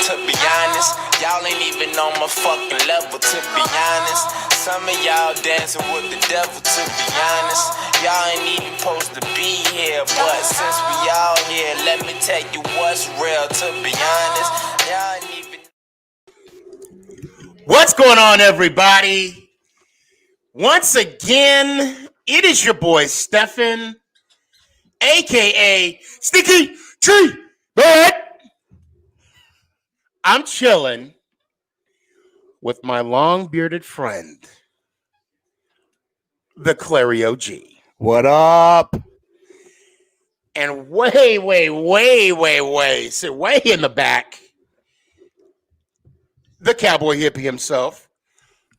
to be honest. Y'all ain't even on my fucking level, to be honest. Some of y'all dancing with the devil, to be honest. Y'all ain't even supposed to be here, but since we all here, let me tell you what's real, to be honest. Y'all ain't even. What's going on, everybody? Once again, it is your boy Stefan, aka Sneaky Tree Bird. I'm chilling with my long bearded friend, the Clary OG. What up? And way in the back, the cowboy hippie himself,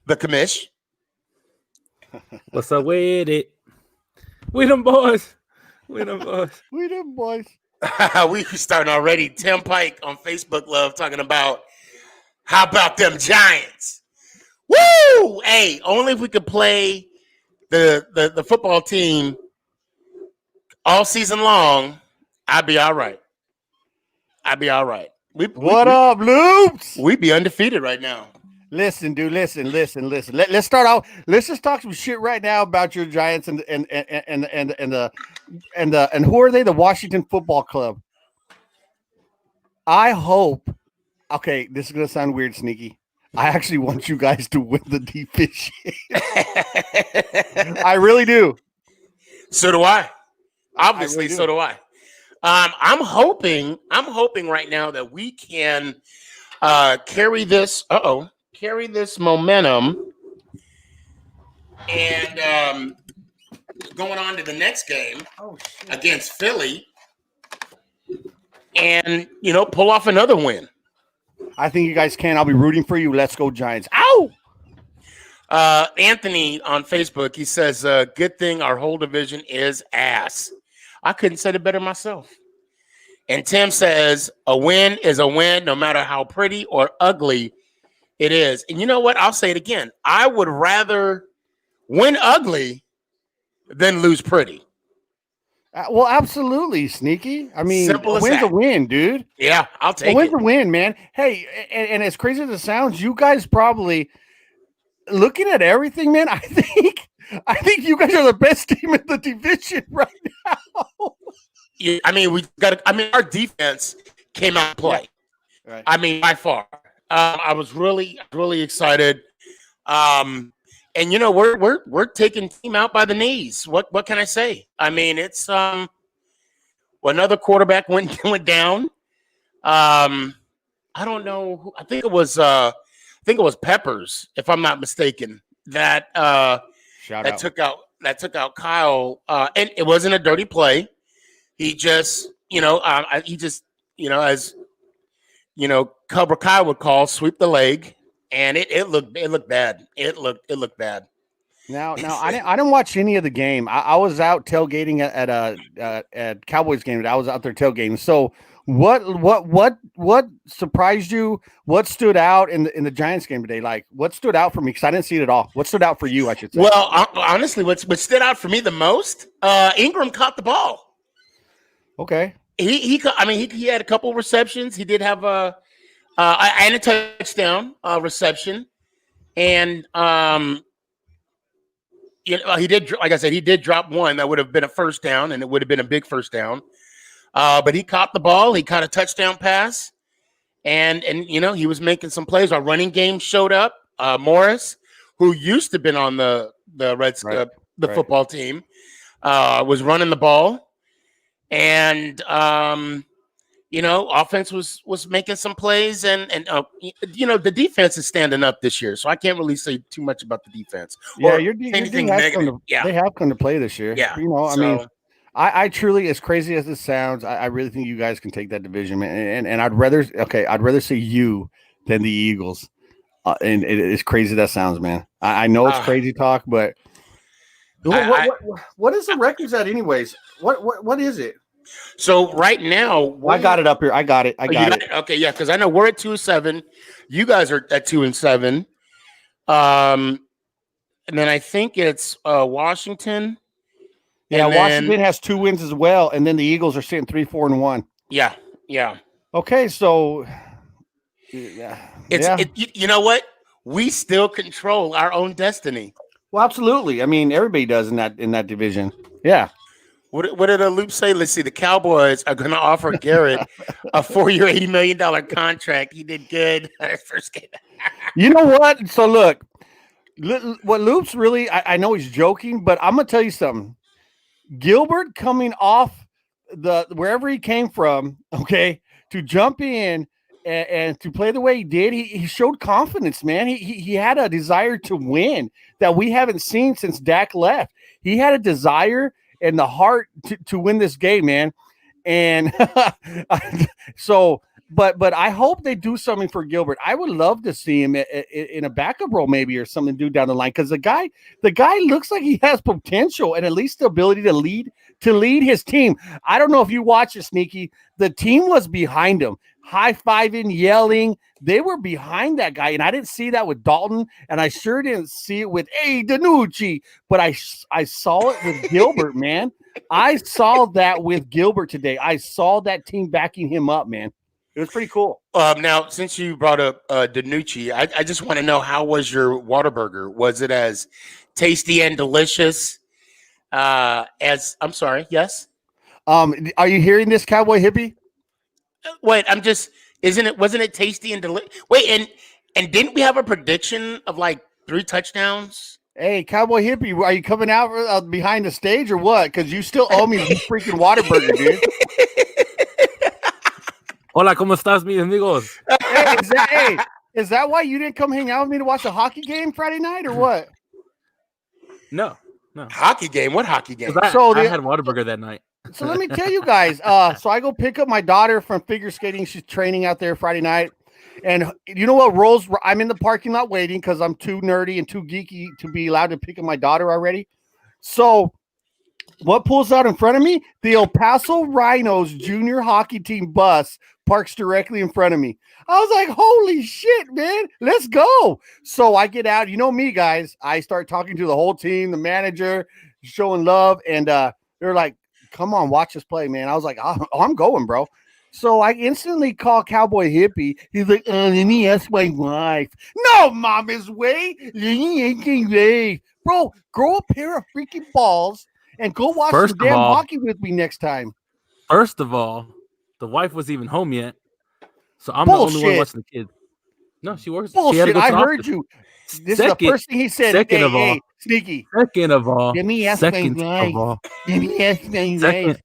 the commish. What's up with it? We them boys. We them boys. We starting already. Tim Pike on Facebook Love talking about how about them Giants? Woo! Hey, only if we could play the football team all season long, I'd be all right. What up, Loops? We'd be undefeated right now. Listen, dude. Listen. Let's start out. Let's just talk some shit right now about your Giants and who are they? The Washington Football Club. I hope. Okay, this is gonna sound weird, Sneaky. I actually want you guys to win the division. I really do. So do I. Obviously, so do I. I'm hoping right now that we can carry this momentum and going on to the next game against Philly and, pull off another win. I think you guys can. I'll be rooting for you. Let's go, Giants. Ow! Anthony on Facebook, he says, good thing our whole division is ass. I couldn't say it better myself. And Tim says, a win is a win, no matter how pretty or ugly it is. And you know what? I'll say it again. I would rather win ugly than lose pretty. Well, absolutely, Sneaky. I mean, a win's a win, dude. Yeah, I'll take it. A win's a win, man. Hey, and as crazy as it sounds, you guys probably, looking at everything, man, I think you guys are the best team in the division right now. Yeah, our defense came out to play. Yeah. Right. I mean, by far. I was really excited. And we're taking team out by the knees. What can I say? I mean, it's another quarterback went down. I don't know. I think it was Peppers, if I'm not mistaken. That took out Kyle. And it wasn't a dirty play. He just, as Cobra Kai would call, sweep the leg. And it looked bad. It looked bad. Now I didn't watch any of the game. I was out tailgating at Cowboys game. I was out there tailgating. So what surprised you? What stood out in the Giants game today? Like, what stood out for me? Because I didn't see it at all. What stood out for you? I should say. Well, honestly, what stood out for me the most? Ingram caught the ball. Okay. He had a couple receptions. He did have a touchdown reception, and he did. Like I said, he did drop one that would have been a first down, and it would have been a big first down. But he caught the ball. He caught a touchdown pass, and he was making some plays. Our running game showed up. Morris, who used to have been on the football team, was running the ball. And offense was making some plays, and the defense is standing up this year, so I can't really say too much about the defense. Yeah, anything negative. They have come to play this year. Yeah, I mean, I truly, as crazy as it sounds, I really think you guys can take that division, man. And I'd rather say you than the Eagles. And it's crazy that sounds, man. I know it's crazy talk, but what is the records at, anyways? What is it? So right now, I got it up here. I got it. Okay, yeah, because I know we're at 2-7. You guys are at 2-7. And then I think it's Washington. Yeah, Washington has 2 wins as well, and then the Eagles are sitting 3-4-1. Yeah. Okay, so You know what? We still control our own destiny. Well, absolutely. I mean, everybody does in that division. Yeah. What did a loop say? Let's see. The Cowboys are going to offer Garrett a 4-year, $80 million contract. He did good first game. You know what? So look, what Loop's really, I know he's joking, but I'm going to tell you something. Gilbert coming off wherever he came from, okay, to jump in and to play the way he did, he showed confidence, man. He had a desire to win that we haven't seen since Dak left. He had a desire and the heart to win this game, man. And so, but I hope they do something for Gilbert. I would love to see him in a backup role, maybe, or something to do down the line, because the guy looks like he has potential and at least the ability to lead his team. I don't know if you watch it, Sneaky. The team was behind him, high-fiving, yelling. They were behind that guy, and I didn't see that with Dalton, and I sure didn't see it with DiNucci, but I saw it with Gilbert, man. I saw that with Gilbert today. I saw that team backing him up, man. It was pretty cool. Now, since you brought up DiNucci, I just want to know, how was your Whataburger? Was it as tasty and delicious as? I'm sorry. Yes. Are you hearing this, Cowboy Hippie? Wait, wasn't it tasty and delicious? Wait, and didn't we have a prediction of like 3 touchdowns? Hey, Cowboy Hippie, are you coming out behind the stage or what? Because you still owe me the freaking Whataburger, dude. Hola, ¿cómo estás, mis amigos? Hey, is that why you didn't come hang out with me to watch a hockey game Friday night or what? No. Hockey game? What hockey game? I had Whataburger that night. So let me tell you guys. So I go pick up my daughter from figure skating. She's training out there Friday night. And you know what rolls? I'm in the parking lot waiting because I'm too nerdy and too geeky to be allowed to pick up my daughter already. So what pulls out in front of me? The El Paso Rhinos junior hockey team bus parks directly in front of me. I was like, holy shit, man, let's go. So I get out. You know me, guys. I start talking to the whole team, the manager, showing love. And they're like, come on, watch us play, man. I was like, I'm going, bro. So I instantly call Cowboy Hippie. He's like, let me ask my wife. No, mama's way. Bro, grow a pair of freaking balls and go watch some damn hockey with me next time. First of all, the wife wasn't even home yet. So I'm the only one watching the kids. No, she works. Bullshit, she I heard you. This is the first thing he said. Second of all, Sneaky. Second of all, let me ask my wife. Let me ask my wife.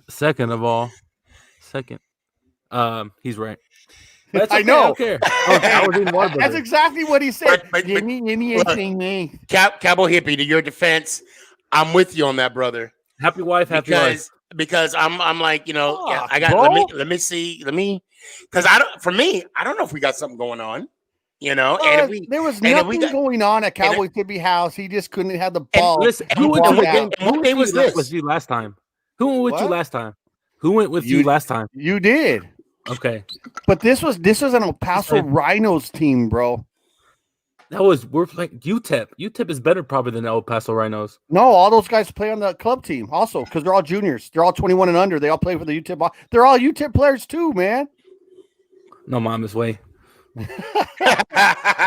Second of all, he's right. That's okay, I know. I don't care. I was eating Whataburger. That's exactly what he said. But let me ask my wife. Cowboy Hippie, to your defense, I'm with you on that, brother. Happy wife, happy life. Because I'm like, I got bro. let me because I don't know if we got something going on, and if there was nothing going on at Cowboy Hippie house. He just couldn't have the ball. Who went to the game? What game was this? Was you last time? Who went with you last time? Who went with you last time? You did. Okay. But this was an El Paso Rhinos team, bro. We're playing UTEP. UTEP is better probably than El Paso Rhinos. No, all those guys play on the club team also because they're all juniors. They're all 21 and under. They all play for the UTEP. They're all UTEP players too, man. No, mama's way.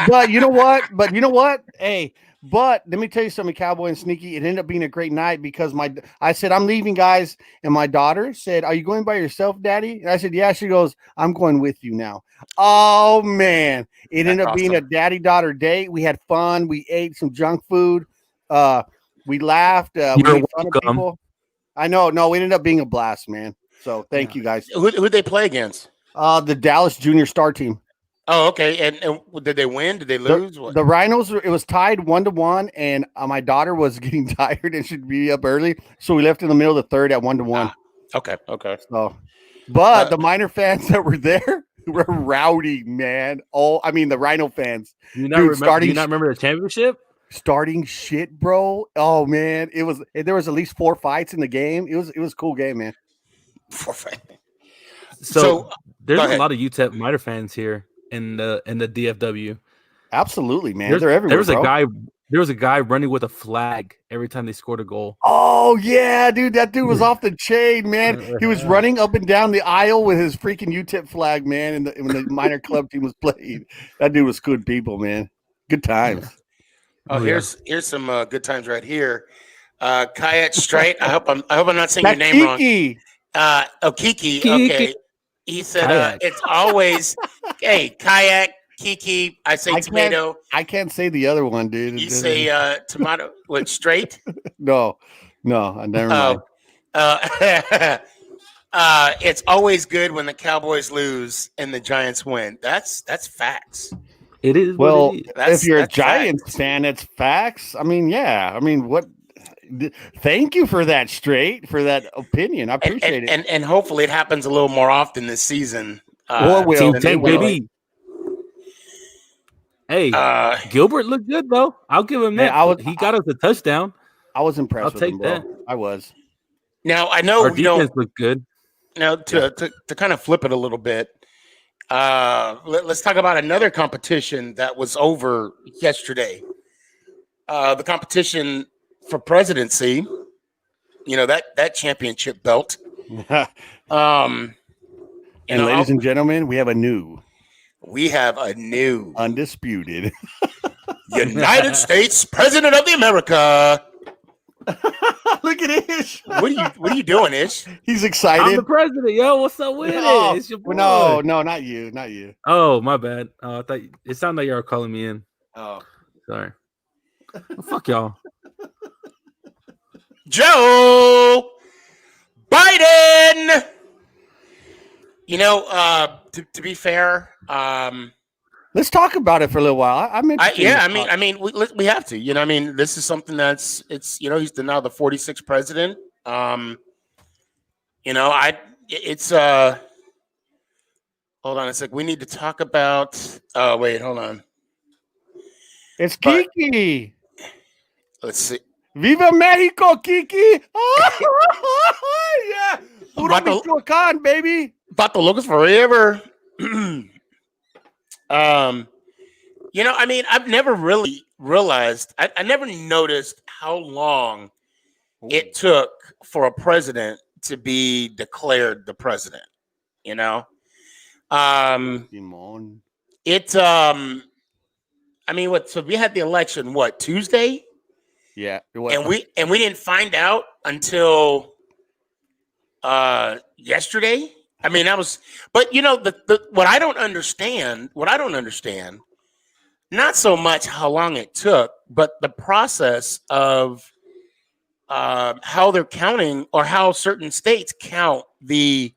But you know what? Hey, but let me tell you something, Cowboy and Sneaky. It ended up being a great night because I said, I'm leaving, guys. And my daughter said, are you going by yourself, Daddy? And I said, yeah. She goes, I'm going with you now. Oh, man. It ended up being a daddy-daughter date. We had fun. We ate some junk food. We laughed. We made fun of people. I know. No, it ended up being a blast, man. So thank you, guys. Who'd they play against? The Dallas Junior Star team. Oh, okay. And did they win? Did they lose? The Rhinos, it was tied 1-1, and my daughter was getting tired and should be up early, so we left in the middle of the third at 1-1. Okay. So, but the Miner fans that were there were rowdy, man. The Rhino fans. Do you not remember the championship? Starting shit, bro. Oh man, there was at least 4 fights in the game. It was a cool game, man. 4 fights. So there's a lot of UTEP Miner fans here in the DFW. Absolutely, man. They're everywhere. There was a guy running with a flag every time they scored a goal. Oh yeah, dude, that dude was off the chain, man. He was running up and down the aisle with his freaking UTEP flag, man. When the minor club team was playing, that dude was good people, man. Good times. Oh, here's some good times right here. Kayak Straight. I hope I'm not saying your name wrong. Kiki. Kiki. Okay. He said it's always Kayak. Kiki, I say tomato. I can't say the other one, dude. You say tomato. What, straight? No, I never mind. It's always good when the Cowboys lose and the Giants win. That's facts. It is. Well, it is. If you're a Giants fan, it's facts. I mean, yeah. I mean, what? Thank you for that, Straight, for that opinion. I appreciate it. And hopefully it happens a little more often this season. Team Tank, baby. Hey, Gilbert looked good though. I'll give him that. He got us a touchdown. I was impressed. I'll take that. I was. Now I know our defense looked good. Now to kind of flip it a little bit, let's talk about another competition that was over yesterday. The competition for presidency. You know that championship belt. And ladies and gentlemen, we have a new undisputed United States President of the America. Look at Ish. What are you doing, Ish? He's excited. I'm the president, yo. What's up with it? It's your boy. No, not you. Oh, my bad. I thought it sounded like you were calling me in. Oh, sorry. Well, fuck y'all. Joe Biden. You know, to be fair, let's talk about it for a little while. I mean, we have to. You know, I mean, this is something he's now the 46th president. You know, hold on a sec. We need to talk about. Oh, wait, hold on. It's Kiki. Let's see. Viva Mexico, Kiki! Oh, yeah. Puro Michoacán, baby. Vato Locos forever. You know, I mean, I've never really realized, I never noticed how long it took for a president to be declared the president, you know? I mean, so we had the election, Tuesday? Yeah. And we didn't find out until yesterday. I mean, but you know, what I don't understand, not so much how long it took, but the process of how they're counting or how certain states count the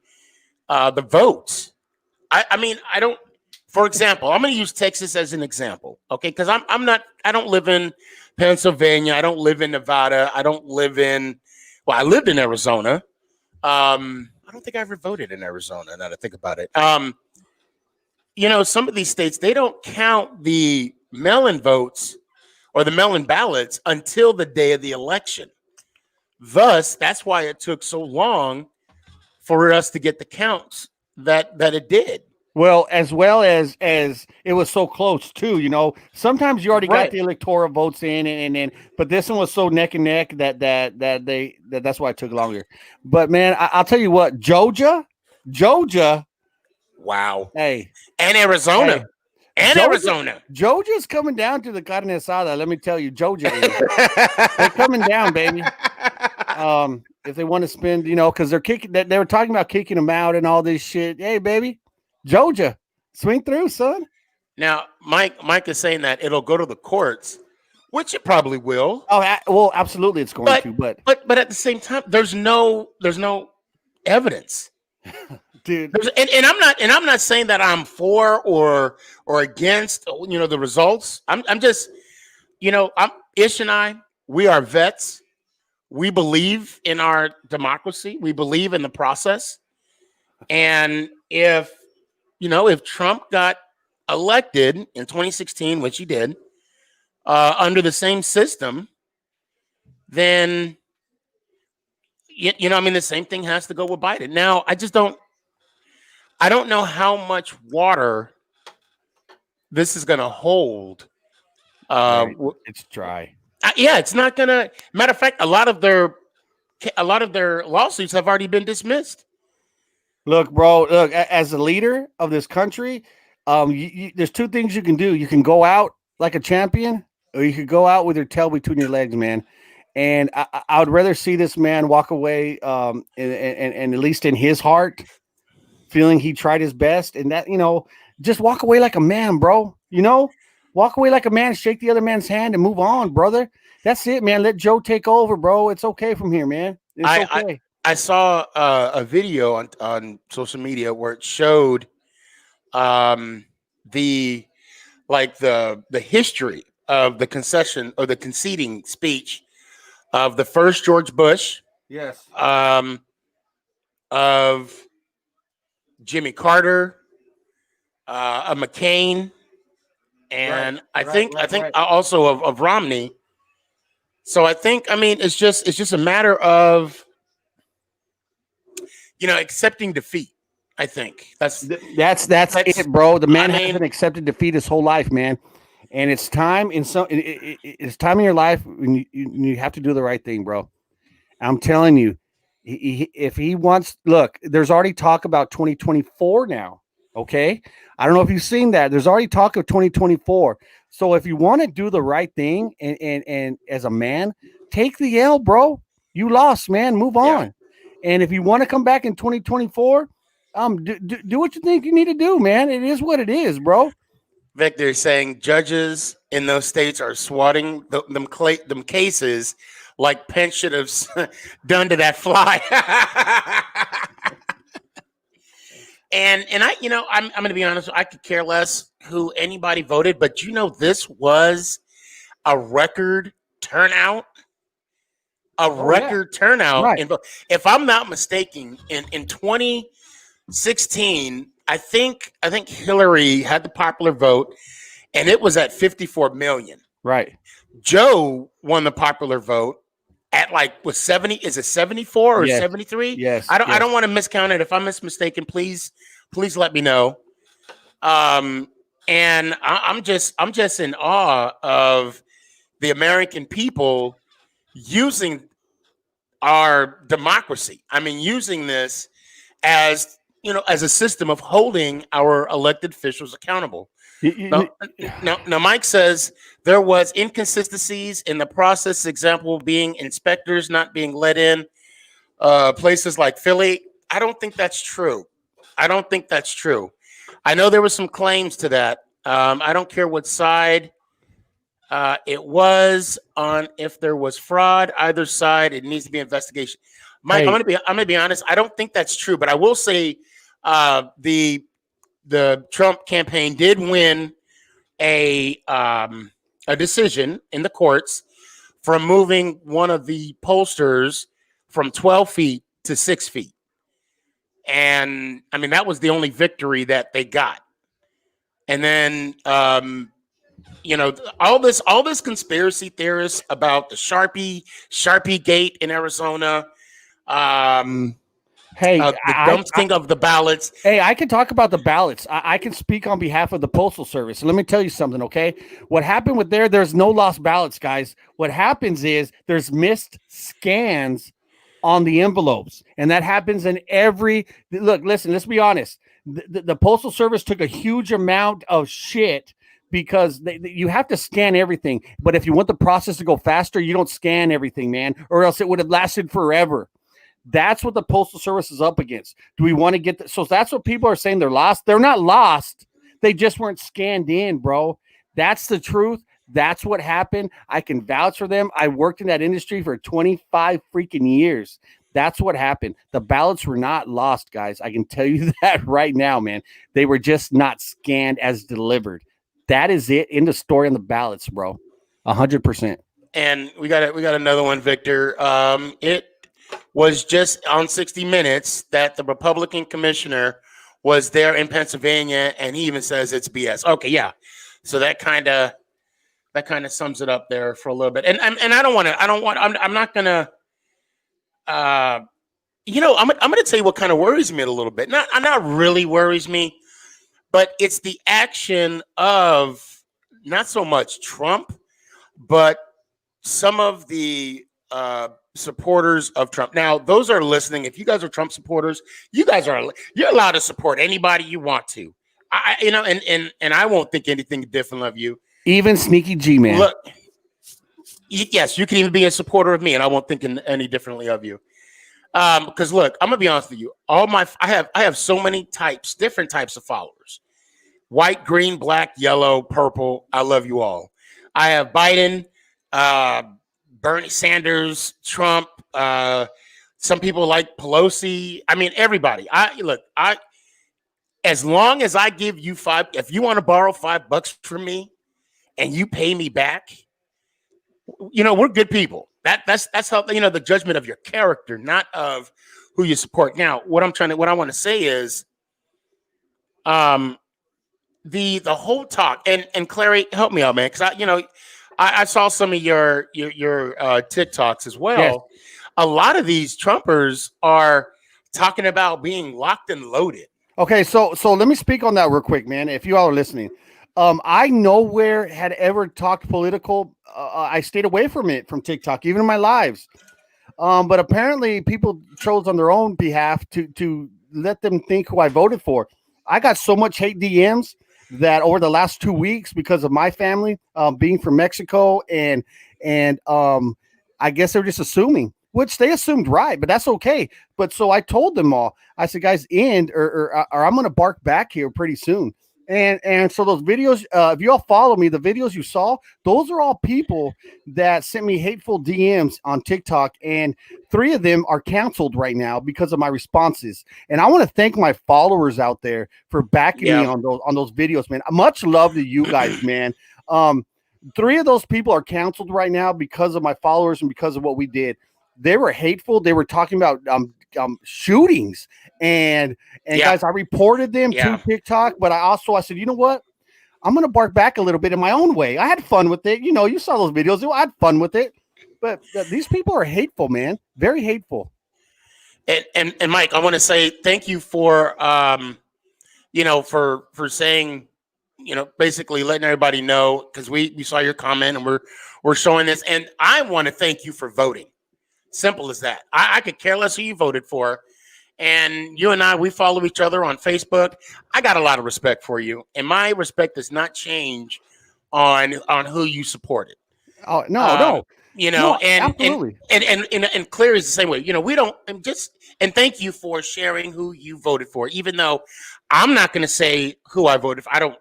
votes. I mean, I don't. For example, I'm going to use Texas as an example, okay? Because I don't live in Pennsylvania. I don't live in Nevada. I lived in Arizona. I don't think I ever voted in Arizona, now to think about it. You know, some of these states, they don't count the mail-in votes or the mail-in ballots until the day of the election. Thus, that's why it took so long for us to get the counts that it did. Well as it was so close too, you know. Sometimes you already got the electoral votes in, and but this one was so neck and neck that's why it took longer. But man, I'll tell you what, Georgia. Wow. Hey, and Arizona. Hey. Arizona. Georgia's coming down to the carne asada. Let me tell you, Georgia is. They're coming down, baby. If they want to spend, you know, because they're kicking. They were talking about kicking them out and all this shit. Hey, baby. Georgia, swing through, son. Now, Mike is saying that it'll go to the courts, which it probably will. Oh, well, absolutely, it's going to. But at the same time, there's no evidence, dude. And I'm not saying that I'm for or against, you know, the results. I'm just, you know, Ish and I, we are vets. We believe in our democracy. We believe in the process, and if Trump got elected in 2016, which he did, under the same system, then, you know, I mean, the same thing has to go with Biden. Now, I don't know how much water this is going to hold It's dry. Yeah, it's not gonna. Matter of fact, a lot of their lawsuits have already been dismissed. Look, bro. Look, as a leader of this country, there's two things you can do. You can go out like a champion, or you could go out with your tail between your legs, man. And I would rather see this man walk away, and at least in his heart, feeling he tried his best, and that, just walk away like a man, bro. Walk away like a man, shake the other man's hand, and move on, brother. That's it, man. Let Joe take over, bro. It's okay from here, man. It's okay. I saw a video on social media where it showed the history of the concession or the conceding speech of the first George Bush, yes, of Jimmy Carter, of McCain, and I think also of Romney. So I think, it's just a matter of accepting defeat. I think that's it, bro. The man hasn't accepted defeat his whole life, man. And it's time it's time in your life when you have to do the right thing, bro. I'm telling you, if he wants, look, there's already talk about 2024 now. Okay. I don't know if you've seen that. There's already talk of 2024. So if you want to do the right thing and as a man, take the L, bro. You lost, man. Move on. Yeah. And if you want to come back in 2024, do what you think you need to do, man. It is what it is, bro. Victor saying judges in those states are swatting them cases like Pence should have done to that fly. and I'm going to be honest. I could care less who anybody voted, but this was a record turnout. Turnout. Right. If I'm not mistaken, in 2016. I think Hillary had the popular vote, and it was at 54 million. Right. Joe won the popular vote at was 70. Is it 74 or 73? Yes. I don't want to miscount it. If I'm mistaken, please let me know. And I'm just in awe of the American people using our democracy. Using this as a system of holding our elected officials accountable. Now, Mike says there was inconsistencies in the process, example being inspectors not being let in places like Philly. I don't think that's true. I know there were some claims to that. I don't care what side it was on. If there was fraud, either side, it needs to be investigation. Mike, hey. I'm gonna be honest. I don't think that's true, but I will say the Trump campaign did win a decision in the courts for moving one of the pollsters from 12 feet to 6 feet, and that was the only victory that they got. And then all this conspiracy theorists about the Sharpie gate in Arizona. The dumping of the ballots. Hey, I can talk about the ballots. I can speak on behalf of the Postal Service. Let me tell you something, okay? What happened with there's no lost ballots, guys. What happens is there's missed scans on the envelopes, and that happens in every look. Listen, let's be honest. The Postal Service took a huge amount of shit because you have to scan everything. But if you want the process to go faster, you don't scan everything, man, or else it would have lasted forever. That's what the Postal Service is up against. Do we want to get so that's what people are saying they're lost. They're not lost. They just weren't scanned in, bro. That's the truth. That's what happened. I can vouch for them. I worked in that industry for 25 freaking years. That's what happened. The ballots were not lost, guys. I can tell you that right now, man. They were just not scanned as delivered. That is it. In the story on the ballots, bro. 100%. And we got another one, Victor. It was just on 60 Minutes that the Republican commissioner was there in Pennsylvania, and he even says it's BS. Okay, yeah. So that kind of sums it up there for a little bit. And I'm not gonna. I'm gonna tell you what kind of worries me a little bit. Not really worries me, but it's the action of not so much Trump, but some of the supporters of Trump. Now, those are listening. If you guys are Trump supporters, you're allowed to support anybody you want to. And I won't think anything different of you. Even Sneaky G Man. Look, yes, you can even be a supporter of me, and I won't think any differently of you. Because look, I'm gonna be honest with you. I have so many different types of followers: white, green, black, yellow, purple. I love you all. I have Biden, Bernie Sanders, Trump. Some people like Pelosi. I mean, everybody. As long as I give you if you want to borrow $5 from me and you pay me back, we're good people. That's how, the judgment of your character, not of who you support. Now, what I want to say is, the whole talk, and Clary, help me out, man, because I saw some of your TikToks as well. Yes. A lot of these Trumpers are talking about being locked and loaded. Okay, so let me speak on that real quick, man. If you all are listening, I nowhere had ever talked political. I stayed away from it from TikTok, even in my lives. But apparently, people chose on their own behalf to let them think who I voted for. I got so much hate DMs that over the last 2 weeks, because of my family being from Mexico, and I guess they're just assuming, which they assumed right, but that's okay. But so I told them all, I said, guys, end or I'm going to bark back here pretty soon. And so those videos, if you all follow me, the videos you saw, those are all people that sent me hateful DMs on TikTok, and 3 of them are canceled right now because of my responses. And I want to thank my followers out there for backing me on those videos, man. Much love to you guys, man. 3 of those people are canceled right now because of my followers and because of what we did. They were hateful. They were talking about shootings and guys, I reported them to TikTok, but I said, you know what? I'm going to bark back a little bit in my own way. I had fun with it. You saw those videos. I had fun with it, but these people are hateful, man. Very hateful. And Mike, I want to say thank you for, for saying, basically letting everybody know, because we saw your comment and we're showing this. And I want to thank you for voting. Simple as that. I could care less who you voted for. And you and I, we follow each other on Facebook. I got a lot of respect for you. And my respect does not change on who you supported. Oh, no. Absolutely. And Claire is the same way. We don't and thank you for sharing who you voted for, even though I'm not going to say who I voted for.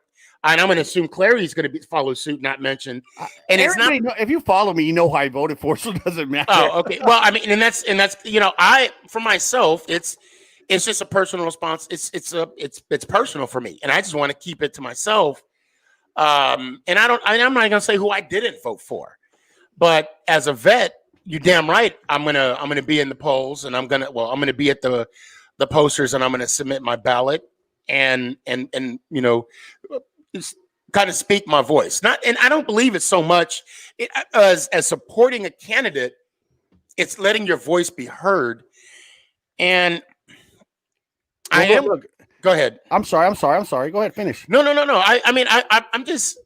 And I'm going to assume Clary's going to follow suit, not mentioned. And it's not. If you follow me, you know who I voted for, so it doesn't matter. Oh, okay. Well, I mean, and that's I, for myself, it's just a personal response. It's personal for me, and I just want to keep it to myself. And I'm not going to say who I didn't vote for, but as a vet, you're damn right. I'm gonna be in the polls, and I'm gonna be at the posters, and I'm gonna submit my ballot, and kind of speak my voice. And I don't believe it's so much as supporting a candidate. It's letting your voice be heard. And go ahead. I'm sorry. Go ahead, finish. No. I mean, I'm just,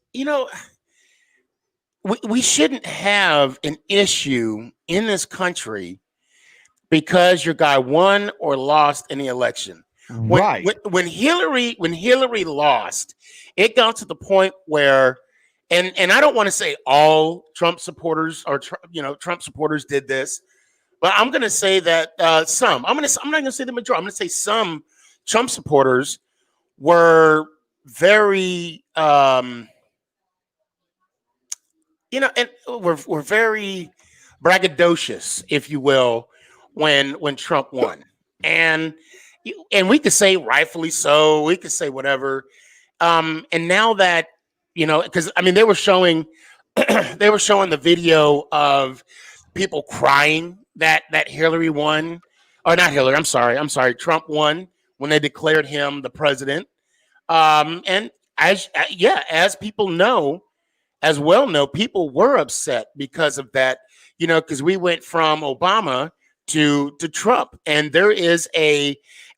we shouldn't have an issue in this country because your guy won or lost in the election. When Hillary lost, it got to the point where, and I don't want to say all Trump supporters or Trump supporters did this, but I'm going to say that some. I'm not going to say the majority. I'm going to say some Trump supporters were very, and were very braggadocious, if you will, when Trump won, and we could say rightfully so. We could say whatever. And now that, because I mean, they were showing the video of people crying that Hillary won, or not Hillary. I'm sorry. Trump won when they declared him the president. And as people know, as well know, people were upset because of that, because we went from Obama to Trump, and there is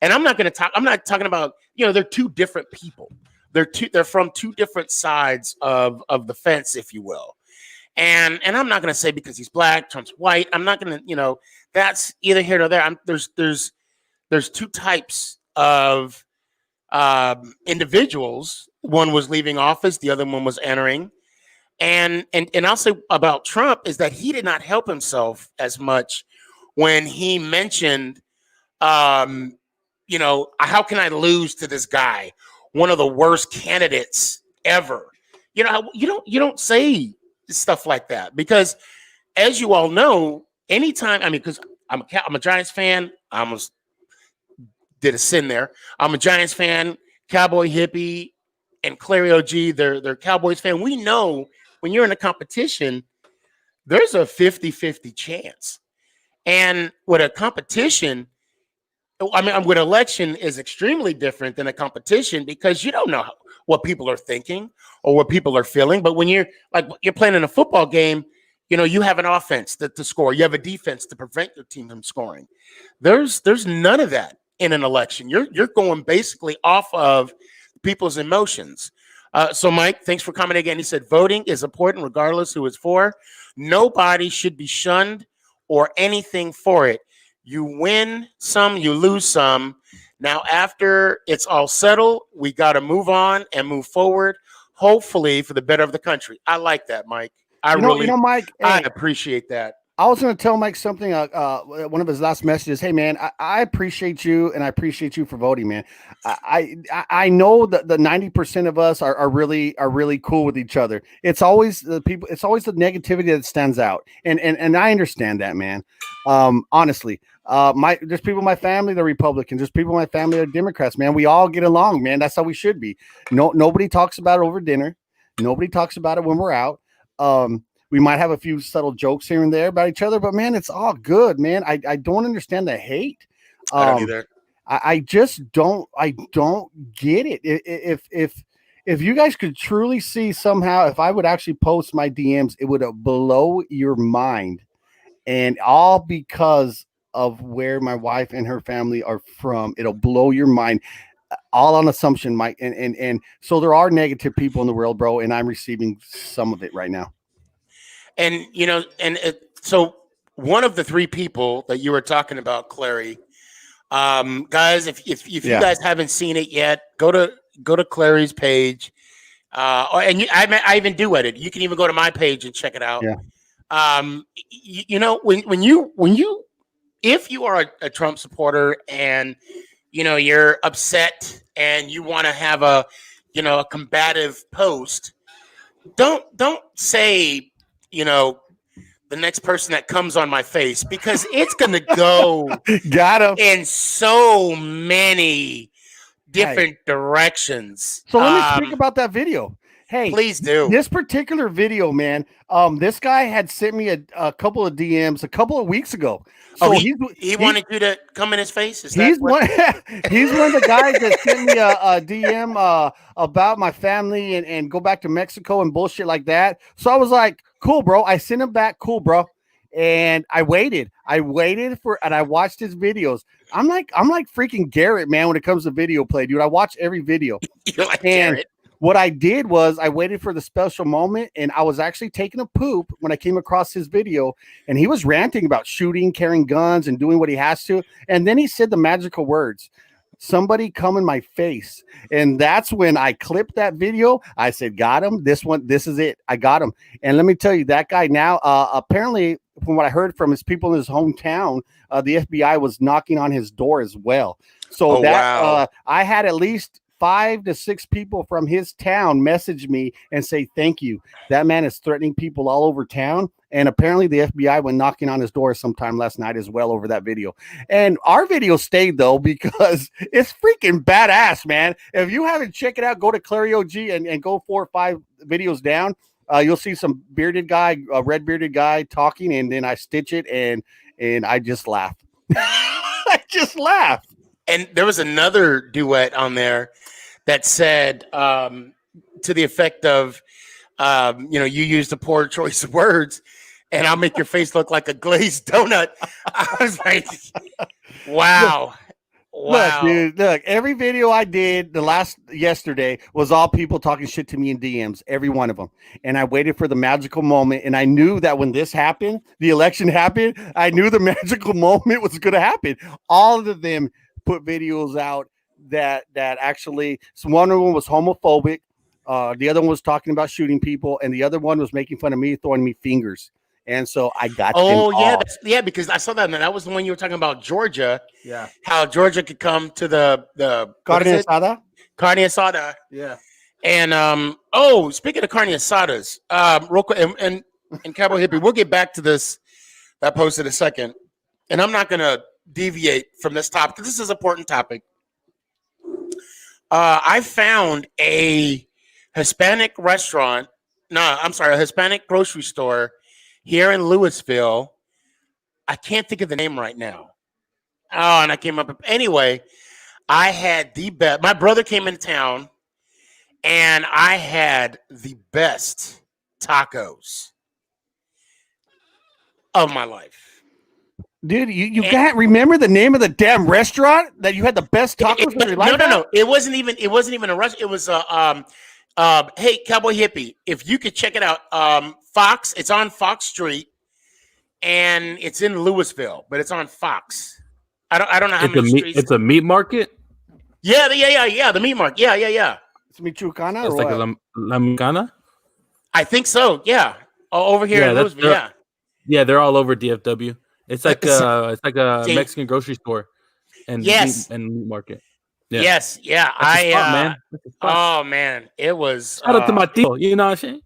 and I'm not talking about, they're 2 different people. they're from two different sides of the fence, if you will. And I'm not going to say because he's black, Trump's white. I'm not going to, that's either here or there. There's two types of individuals. One was leaving office, the other one was entering. And I'll say about Trump is that he did not help himself as much when he mentioned, how can I lose to this guy, one of the worst candidates ever? You don't say stuff like that because, as you all know, anytime because I'm a Giants fan, I almost did a sin there. I'm a Giants fan, Cowboy hippie, and Clary OG. They're Cowboys fan. We know when you're in a competition, there's a 50-50 chance, and with a competition. With election is extremely different than a competition because you don't know what people are thinking or what people are feeling. But when you're playing in a football game, you have an offense to score. You have a defense to prevent your team from scoring. There's none of that in an election. You're going basically off of people's emotions. So Mike, thanks for coming again. He said, voting is important regardless who it's for. Nobody should be shunned or anything for it. You win some, you lose some. Now, after it's all settled, we got to move on and move forward, hopefully for the better of the country. I like that, Mike. Mike, I appreciate that. I was going to tell Mike something. One of his last messages. Hey, man, I appreciate you, and I appreciate you for voting, man. I know that the 90% of us are really cool with each other. It's always the people. It's always the negativity that stands out, and I understand that, man. Honestly, there's people in my family that are Republicans. There's people in my family that are Democrats. Man, we all get along, man. That's how we should be. Nobody talks about it over dinner. Nobody talks about it when we're out. We might have a few subtle jokes here and there about each other, but man, it's all good, man. I don't understand the hate. I don't either. I just don't. I don't get it. If you guys could truly see somehow, if I would actually post my DMs, it would blow your mind, and all because of where my wife and her family are from. It'll blow your mind. All on assumption, Mike, and so there are negative people in the world, bro, and I'm receiving some of it right now. And, so one of the three people that you were talking about, Clary, guys, if you guys haven't seen it yet, go to Clary's page. I even do edit. You can even go to my page and check it out. Yeah. If you are a Trump supporter and, you're upset and you want to have a combative post, don't say, the next person that comes on my face, because it's going to go Got him. in so many different directions. So let me speak about that video. Hey, please do. This particular video, man. This guy had sent me a couple of DMs a couple of weeks ago. So he wanted you to come in his face. He's one of the guys that sent me a DM about my family and go back to Mexico and bullshit like that. So I was like, cool, bro. I sent him back, cool, bro. And I waited and I watched his videos. I'm like freaking Garrett, man, when it comes to video play, dude. I watch every video. You're like Garrett. What I did was I waited for the special moment, and I was actually taking a poop when I came across his video, and he was ranting about shooting, carrying guns, and doing what he has to. And then he said the magical words, "Somebody come in my face." And that's when I clipped that video. I said, got him. This is it. I got him. And let me tell you, that guy now, apparently, from what I heard from his people in his hometown, the FBI was knocking on his door as well. So wow. I had at least 5 to 6 people from his town message me and say, thank you. That man is threatening people all over town. And apparently the FBI went knocking on his door sometime last night as well over that video. And our video stayed, though, because it's freaking badass, man. If you haven't checked it out, go to Clary OG and go 4 or 5 videos down. You'll see some bearded guy, a red bearded guy talking, and then I stitch it and I just laugh. I just laugh. And there was another duet on there that said to the effect of, you used a poor choice of words, and I'll make your face look like a glazed donut. I was like, wow. Wow. Look, dude, look, every video I did yesterday was all people talking shit to me in DMs, every one of them. And I waited for the magical moment. And I knew that when this happened, the election happened, I knew the magical moment was going to happen. All of them put videos out that actually, so one of them was homophobic. The other one was talking about shooting people. And the other one was making fun of me, throwing me fingers. And so I got yeah, because I saw that, and that was the one you were talking about, Georgia. Yeah. How Georgia could come to the Carne asada? Carne asada. Yeah. And speaking of carne asadas, real quick, and Cowboy Hippie, we'll get back to that post in a second. And I'm not gonna deviate from this topic because this is an important topic. I found a Hispanic restaurant. No, I'm sorry, a Hispanic grocery store here in Louisville. I can't think of the name right now. Oh, and I came up. Anyway, I had the best. My brother came in town, and I had the best tacos of my life. Dude, you can't remember the name of the damn restaurant that you had the best tacos in your life? No. It wasn't even a restaurant. It was hey, Cowboy Hippie, if you could check it out. Fox, it's on Fox Street, and it's in Louisville, but it's on Fox. I don't know how many streets. It's a meat market? Yeah, the meat market. Yeah. It's Michoacana It's or like what? a La Mexicana? I think so, yeah. Over here in Louisville, yeah. Yeah, they're all over DFW. It's like a Mexican grocery store and meat market. Yeah. Yes, yeah. Man. Oh man, it was shout out to my tío, you know what I'm saying?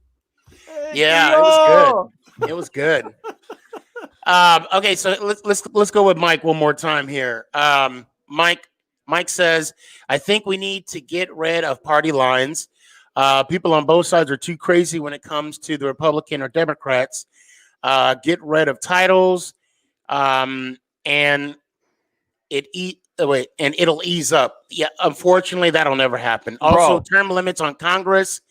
Yeah, it was good. It was good. Okay, so let's go with Mike one more time here. Mike says, I think we need to get rid of party lines. People on both sides are too crazy when it comes to the Republican or Democrats. Get rid of titles, and it'll ease up. Yeah, unfortunately, that'll never happen. Also, term limits on Congress.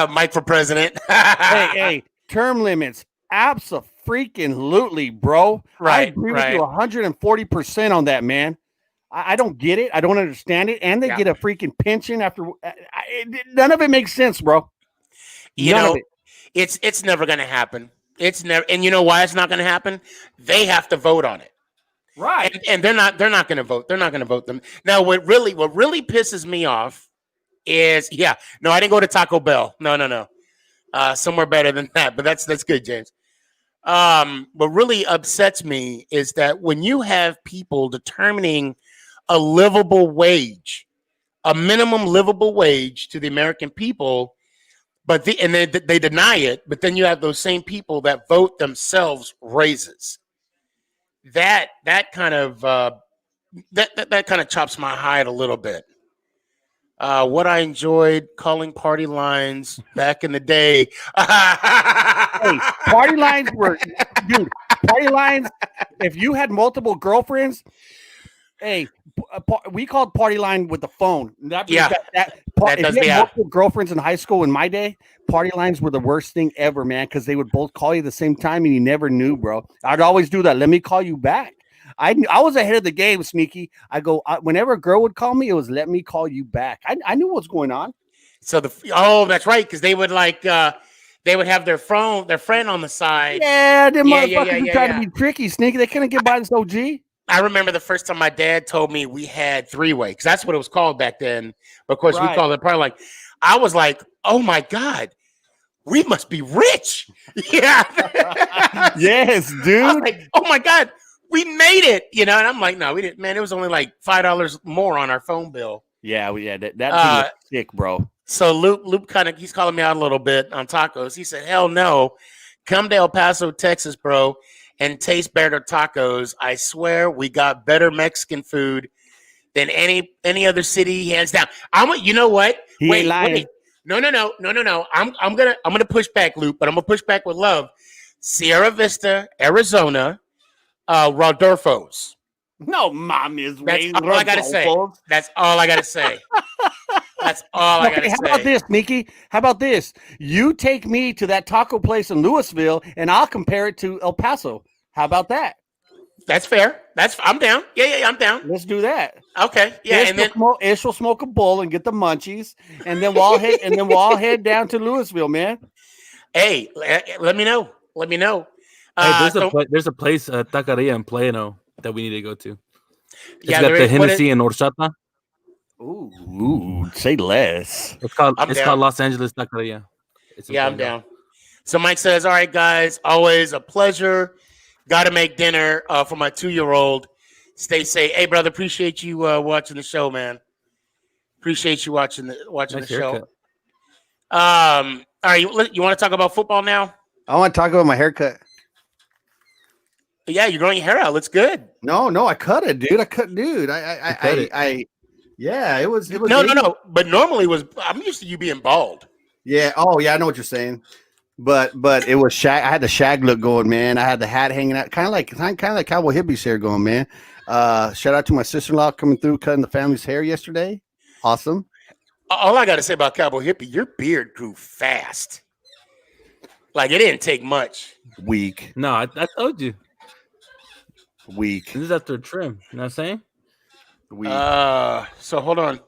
Mike for president. hey, term limits. Abso-freaking-lutely, bro. Right, I agree with you 140% on that, man. I don't get it. I don't understand it. And they get a freaking pension after. None of it makes sense, bro. It's never going to happen. It's never. And you know why it's not going to happen? They have to vote on it. Right. And they're not going to vote. They're not going to vote them. Now, what really pisses me off is, I didn't go to Taco Bell. No. Somewhere better than that, but that's good, James. What really upsets me is that when you have people determining a livable wage, a minimum livable wage to the American people, but they deny it, but then you have those same people that vote themselves raises. That kind of chops my hide a little bit. What I enjoyed calling party lines back in the day. Hey, party lines were, dude. Party lines. If you had multiple girlfriends, hey, we called party line with the phone. If you had multiple girlfriends in high school in my day, party lines were the worst thing ever, man. Because they would both call you at the same time, and you never knew, bro. I'd always do that. Let me call you back. I was ahead of the game, Sneaky. I go whenever a girl would call me, it was let me call you back. I knew what's going on. So that's right, because they would they would have their friend on the side. Yeah, them motherfuckers were trying to be tricky, Sneaky. They couldn't get by this OG. I remember the first time my dad told me we had three-way, because that's what it was called back then. Of course, we called it party line. I was like, oh my God, we must be rich. Yeah. Yes, dude. I was like, oh my God. We made it, and I'm like, no, we didn't, man. It was only like $5 more on our phone bill. Yeah, we had that. That was sick, bro. So Luke he's calling me out a little bit on tacos. He said, hell no, come to El Paso, Texas, bro, and taste better tacos. I swear we got better Mexican food than any other city, hands down. You know what? Wait. No. I'm gonna push back, Luke, but I'm gonna push back with love. Sierra Vista, Arizona. Rodolfo's. No, mom is. That's all I gotta say. That's all I gotta say. How about this, Nikki? How about this? You take me to that taco place in Louisville, and I'll compare it to El Paso. How about that? That's fair. I'm down. Yeah, I'm down. Let's do that. Okay. Yeah, Ish, and then Ish will smoke a bowl and get the munchies, and then we'll all head down to Louisville, man. Hey, let me know. Let me know. Hey, there's a place, Taqueria in Plano that we need to go to. It's got the is, Hennessy and horchata. Ooh, say less. It's called Los Angeles Taqueria. I'm down. So Mike says, all right, guys, always a pleasure. Got to make dinner for my 2-year-old. Stay safe. Hey, brother, appreciate you watching the show, man. Appreciate you watching the show. All right, you want to talk about football now? I want to talk about my haircut. Yeah, you're growing your hair out. Looks good. No, I cut it, dude. Yeah, it was. No. But normally I'm used to you being bald. Yeah. Oh, yeah. I know what you're saying. But it was shag. I had the shag look going, man. I had the hat hanging out, kind of like Cowboy Hippie's hair going, man. Shout out to my sister-in-law coming through, cutting the family's hair yesterday. Awesome. All I got to say about Cowboy Hippie, your beard grew fast. Like it didn't take much. Weak. No, I told you. Weak. This is after a trim. You know what I'm saying? Weak. So hold on.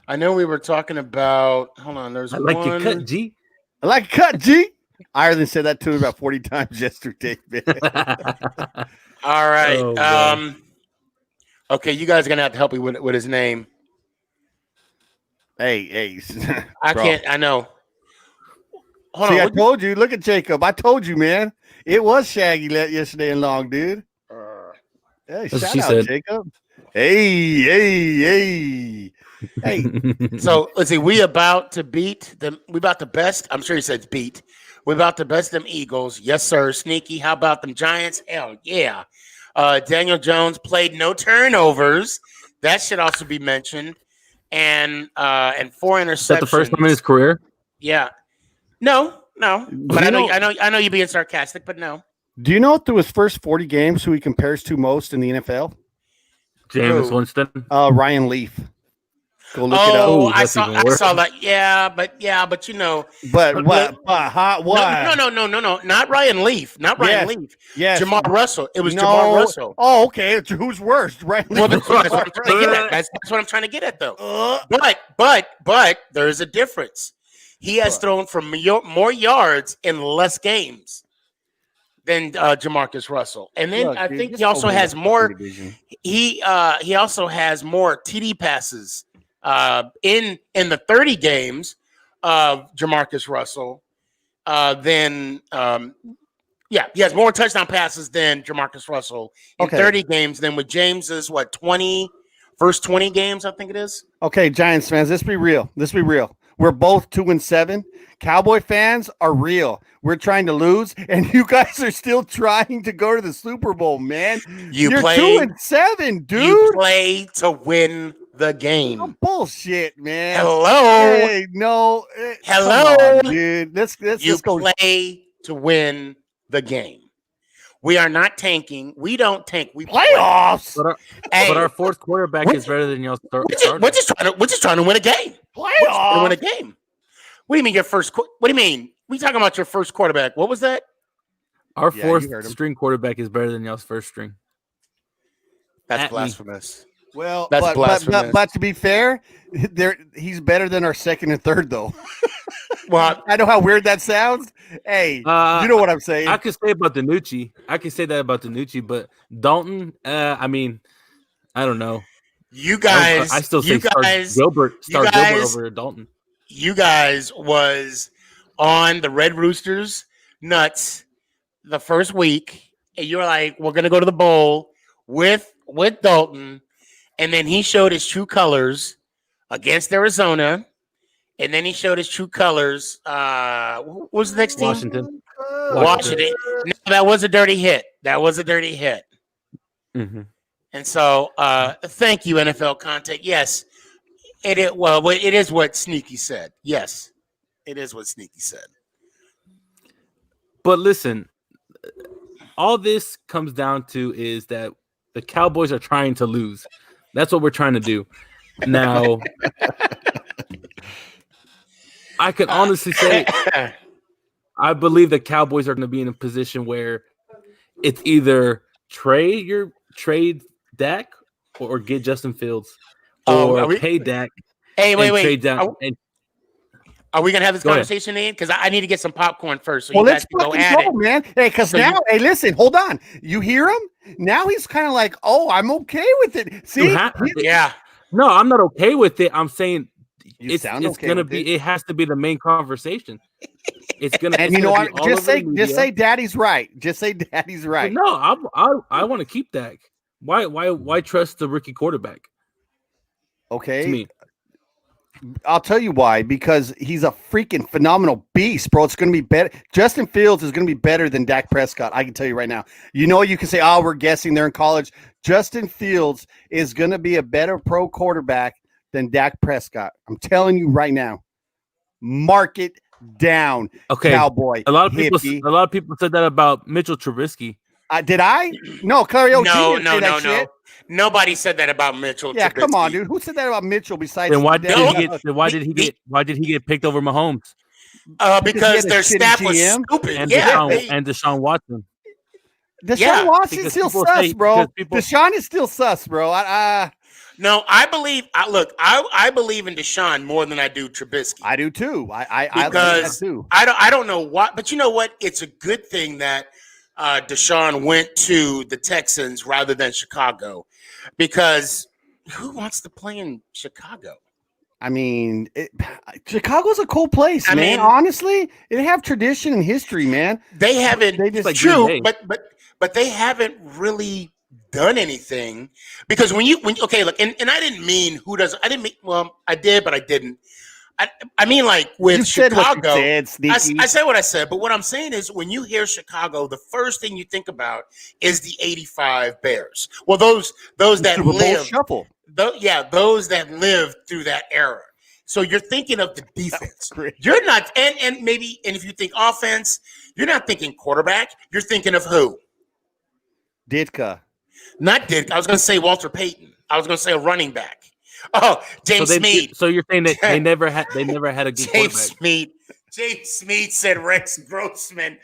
I know we were talking about. Hold on. There's I like your cut, G. I like cut, G. Ireland said that to me about 40 times yesterday, man. All right. Okay, you guys are gonna have to help me with his name. Hey. I can't. I know. Hold on. I told you. Look at Jacob. I told you, man. It was shaggy yesterday and long, dude. Hey, shout out, Jacob. Hey. So let's see. We about to beat them. We about to best. I'm sure he said beat. We about to best them Eagles. Yes, sir. Sneaky. How about them Giants? Hell yeah. Daniel Jones played no turnovers. That should also be mentioned. And 4 interceptions. Is that the first time in his career? Yeah. No. But I know you're being sarcastic, but no. Do you know through his first 40 games who he compares to most in the NFL? James Winston. Ryan Leaf. Go look it up. Oh, I saw that. Yeah, but you know. But what? What? No. Not Ryan Leaf. Not Ryan Leaf. Yes. Jamar Russell. It was Jamar Russell. Oh, okay. Who's worse? Ryan Leaf. Well, that's what I'm trying to get at. That's what I'm trying to get at, though. But there is a difference. He has thrown for more yards in less games than Jamarcus Russell, and then I think he also has more. He also has more TD passes in the 30 games of Jamarcus Russell than he has more touchdown passes than Jamarcus Russell in 30 games than with James's first 20 games, I think it is. Okay, Giants fans, let's be real. We're both 2-7. Cowboy fans are real. We're trying to lose, and you guys are still trying to go to the Super Bowl, man. You're 2-7, dude. You play to win the game. Oh, bullshit, man. Hello. Hey, no. Hello, on, dude. Let's go. Play to win the game. We are not tanking. We don't tank. We playoffs. But our fourth quarterback is better than y'all's third. We're just trying to win a game. Playoffs. To win a game. What do you mean your first? What do you mean? We talking about your first quarterback? What was that? Our fourth string quarterback is better than y'all's first string. That's blasphemous. Well, but to be fair, he's better than our second and third, though. Well, I know how weird that sounds. Hey, you know what I'm saying. I could say about Danucci. But Dalton, I mean, I don't know. You guys, I still say Gilbert over Dalton. You guys was on the Red Roosters nuts the first week, and you're like, we're gonna go to the bowl with Dalton, and then he showed his true colors against Arizona, and then he showed his true colors. What was the next team? Washington. No, that was a dirty hit. Mm-hmm. And so, thank you, NFL Contact. Yes, it is what Sneaky said. Yes, it is what Sneaky said. But listen, all this comes down to is that the Cowboys are trying to lose. That's what we're trying to do. Now, I can honestly say I believe the Cowboys are going to be in a position where it's either trade Dak or get Justin Fields or pay Dak. Hey, wait. Trade down. Are we gonna have this Go conversation in? Because I need to get some popcorn first. So well, you let's guys can go fucking at go, it. man. Hey, because So now, hey, listen, hold on. You hear him? Now he's kind of like, oh, I'm okay with it. See, Yeah. No, I'm not okay with it. I'm saying it's okay gonna be. It has to be the main conversation. It's gonna. And it's you know gonna what? be all Just say, Daddy's right. Just say, Daddy's right. No, I want to keep Dak. Why trust the rookie quarterback? Okay. To me. I'll tell you why. Because he's a freaking phenomenal beast, bro. It's going to be better. Justin Fields is going to be better than Dak Prescott. I can tell you right now. You know, you can say, oh, we're guessing they're in college. Justin Fields is going to be a better pro quarterback than Dak Prescott. I'm telling you right now. Mark it down, okay, cowboy. A lot of people said that about Mitchell Trubisky. Did I? No, Clary O. No. Nobody said that about Mitchell. Yeah, Trubisky. come on, dude. Who said that about Mitchell besides? Then why did he get picked over Mahomes? Because their staff was stupid. And Deshaun Watson. Deshaun Watson's still sus, bro. Deshaun is still sus, bro. No, I believe in Deshaun more than I do Trubisky. I do too. I don't know why, but you know what? It's a good thing that Deshaun went to the Texans rather than Chicago, because who wants to play in Chicago? I mean, Chicago's a cool place, man. Honestly, they have tradition and history, man. They haven't. They just like true, but they haven't really done anything, because when okay, look, and I didn't mean who doesn't. I didn't mean, well, I did, but I didn't. I mean, like with Chicago, I said what I said, but what I'm saying is when you hear Chicago, the first thing you think about is the '85 Bears. Well, those that live shuffle. Those that lived through that era. So you're thinking of the defense. You're not, and if you think offense, you're not thinking quarterback. You're thinking of who? Ditka. Not Ditka. I was going to say Walter Payton. I was going to say a running back. Oh, James Smead. So you're saying that they never had a good James quarterback. James Smead said Rex Grossman.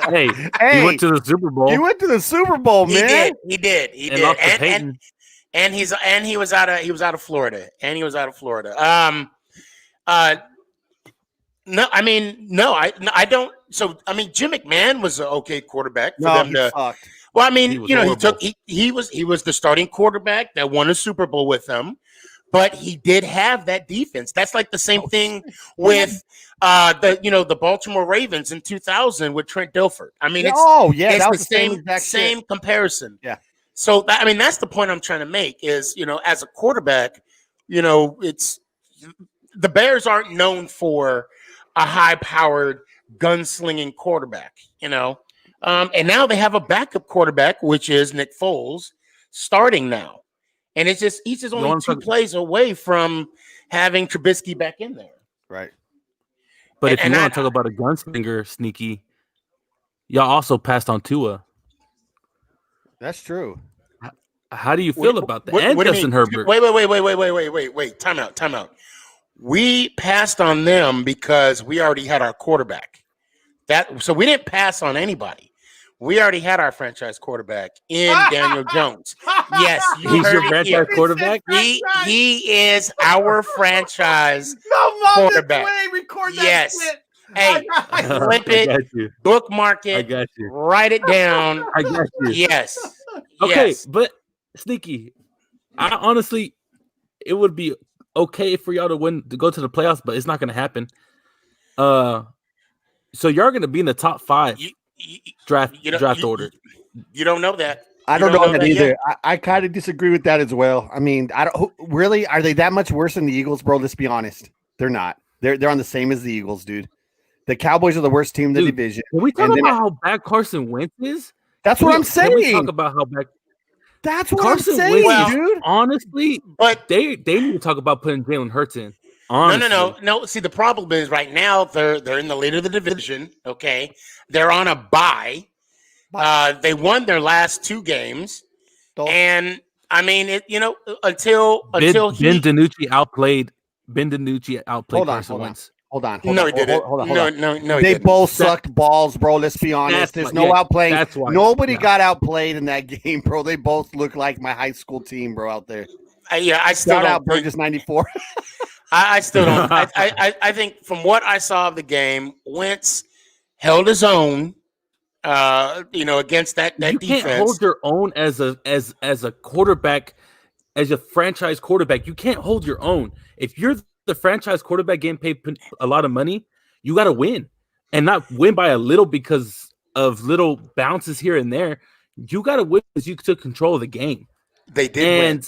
hey, he went to the Super Bowl. He went to the Super Bowl, man. He did. And he was out of Florida. No, I mean, no, I don't. So, I mean, Jim McMahon was an okay quarterback for them to. Sucked. Well, I mean, he was the starting quarterback that won a Super Bowl with them, but he did have that defense. That's like the same thing with the Baltimore Ravens in 2000 with Trent Dilfer. I mean, it's that was the same comparison. Yeah. So I mean, that's the point I'm trying to make is, as a quarterback, it's the Bears aren't known for a high-powered gunslinging quarterback, and now they have a backup quarterback, which is Nick Foles, starting now, and he's just only two plays away from having Trubisky back in there. Right. But if you want to talk about a gunslinger, Sneaky, y'all also passed on Tua. That's true. How do you feel about that? And Justin Herbert. Wait. Time out. We passed on them because we already had our quarterback. So we didn't pass on anybody. We already had our franchise quarterback in Daniel Jones. Yes, he's your franchise quarterback. He is our franchise quarterback. Record that yes. Shit. Hey, flip it, bookmark it, I got you. Write it down. I got you. Yes. Okay, yes. But Sneaky, I honestly, it would be okay for y'all to go to the playoffs, but it's not going to happen. So you're going to be in the top 5 draft order. You don't know that. I don't know that either. I kind of disagree with that as well. I mean, really, are they that much worse than the Eagles, bro? Let's be honest. They're not. They're on the same as the Eagles, dude. The Cowboys are the worst team in the division. Can we talk about how bad Carson Wentz is? That's what I'm saying. Can we talk about how bad That's what Carson I'm saying, Wentz, dude. Honestly, but they need to talk about putting Jalen Hurts in. Honestly. No. See, the problem is right now they're in the lead of the division. Okay, they're on a bye. They won their last 2 games, and I mean, until Ben DiNucci outplayed Carson Wentz. Hold on. No, he didn't. Hold on. No, he They didn't. both sucked balls, bro. Let's be honest. There's no outplaying. That's why. Nobody got outplayed in that game, bro. They both look like my high school team, bro, out there. I still Shout don't out Burgess 94. I still don't. I think from what I saw of the game, Wentz held his own. Against that you defense. Can't hold your own as a quarterback, as a franchise quarterback. You can't hold your own. If you're the franchise quarterback getting paid a lot of money, you got to win, and not win by a little because of little bounces here and there. You got to win because you took control of the game. They did win,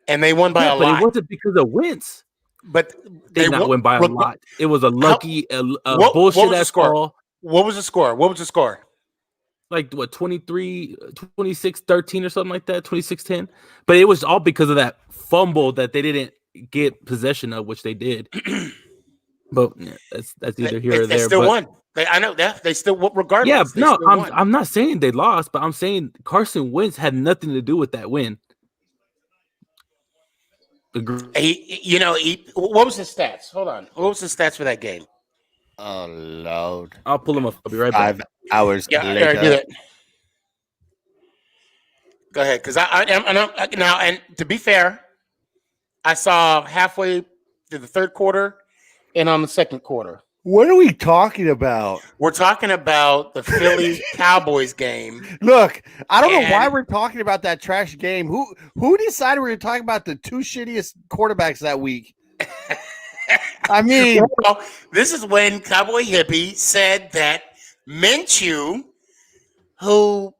and they won by a lot. But it wasn't because of Wentz. But they did not win by a lot. It was a lucky, bullshit ass call. What was the score? Like what, 23, 26, 13 or something like that, 26-10. But it was all because of that fumble that they didn't get possession of, which they did. But yeah, that's either here or there. They still won. I know that they still regardless. Yeah, no, I'm not saying they lost, but I'm saying Carson Wentz had nothing to do with that win. What was his stats? Hold on. What was his stats for that game? Oh Lord! I'll pull him up. I'll be right back. 5 hours later. Do that. Go ahead, because I now. And to be fair, I saw halfway through the third quarter and on the second quarter. What are we talking about? We're talking about the Philly Cowboys game. Look, I don't know why we're talking about that trash game. Who decided we were talking about the two shittiest quarterbacks that week? I mean, well, this is when Cowboy Hippie said that Minshew, who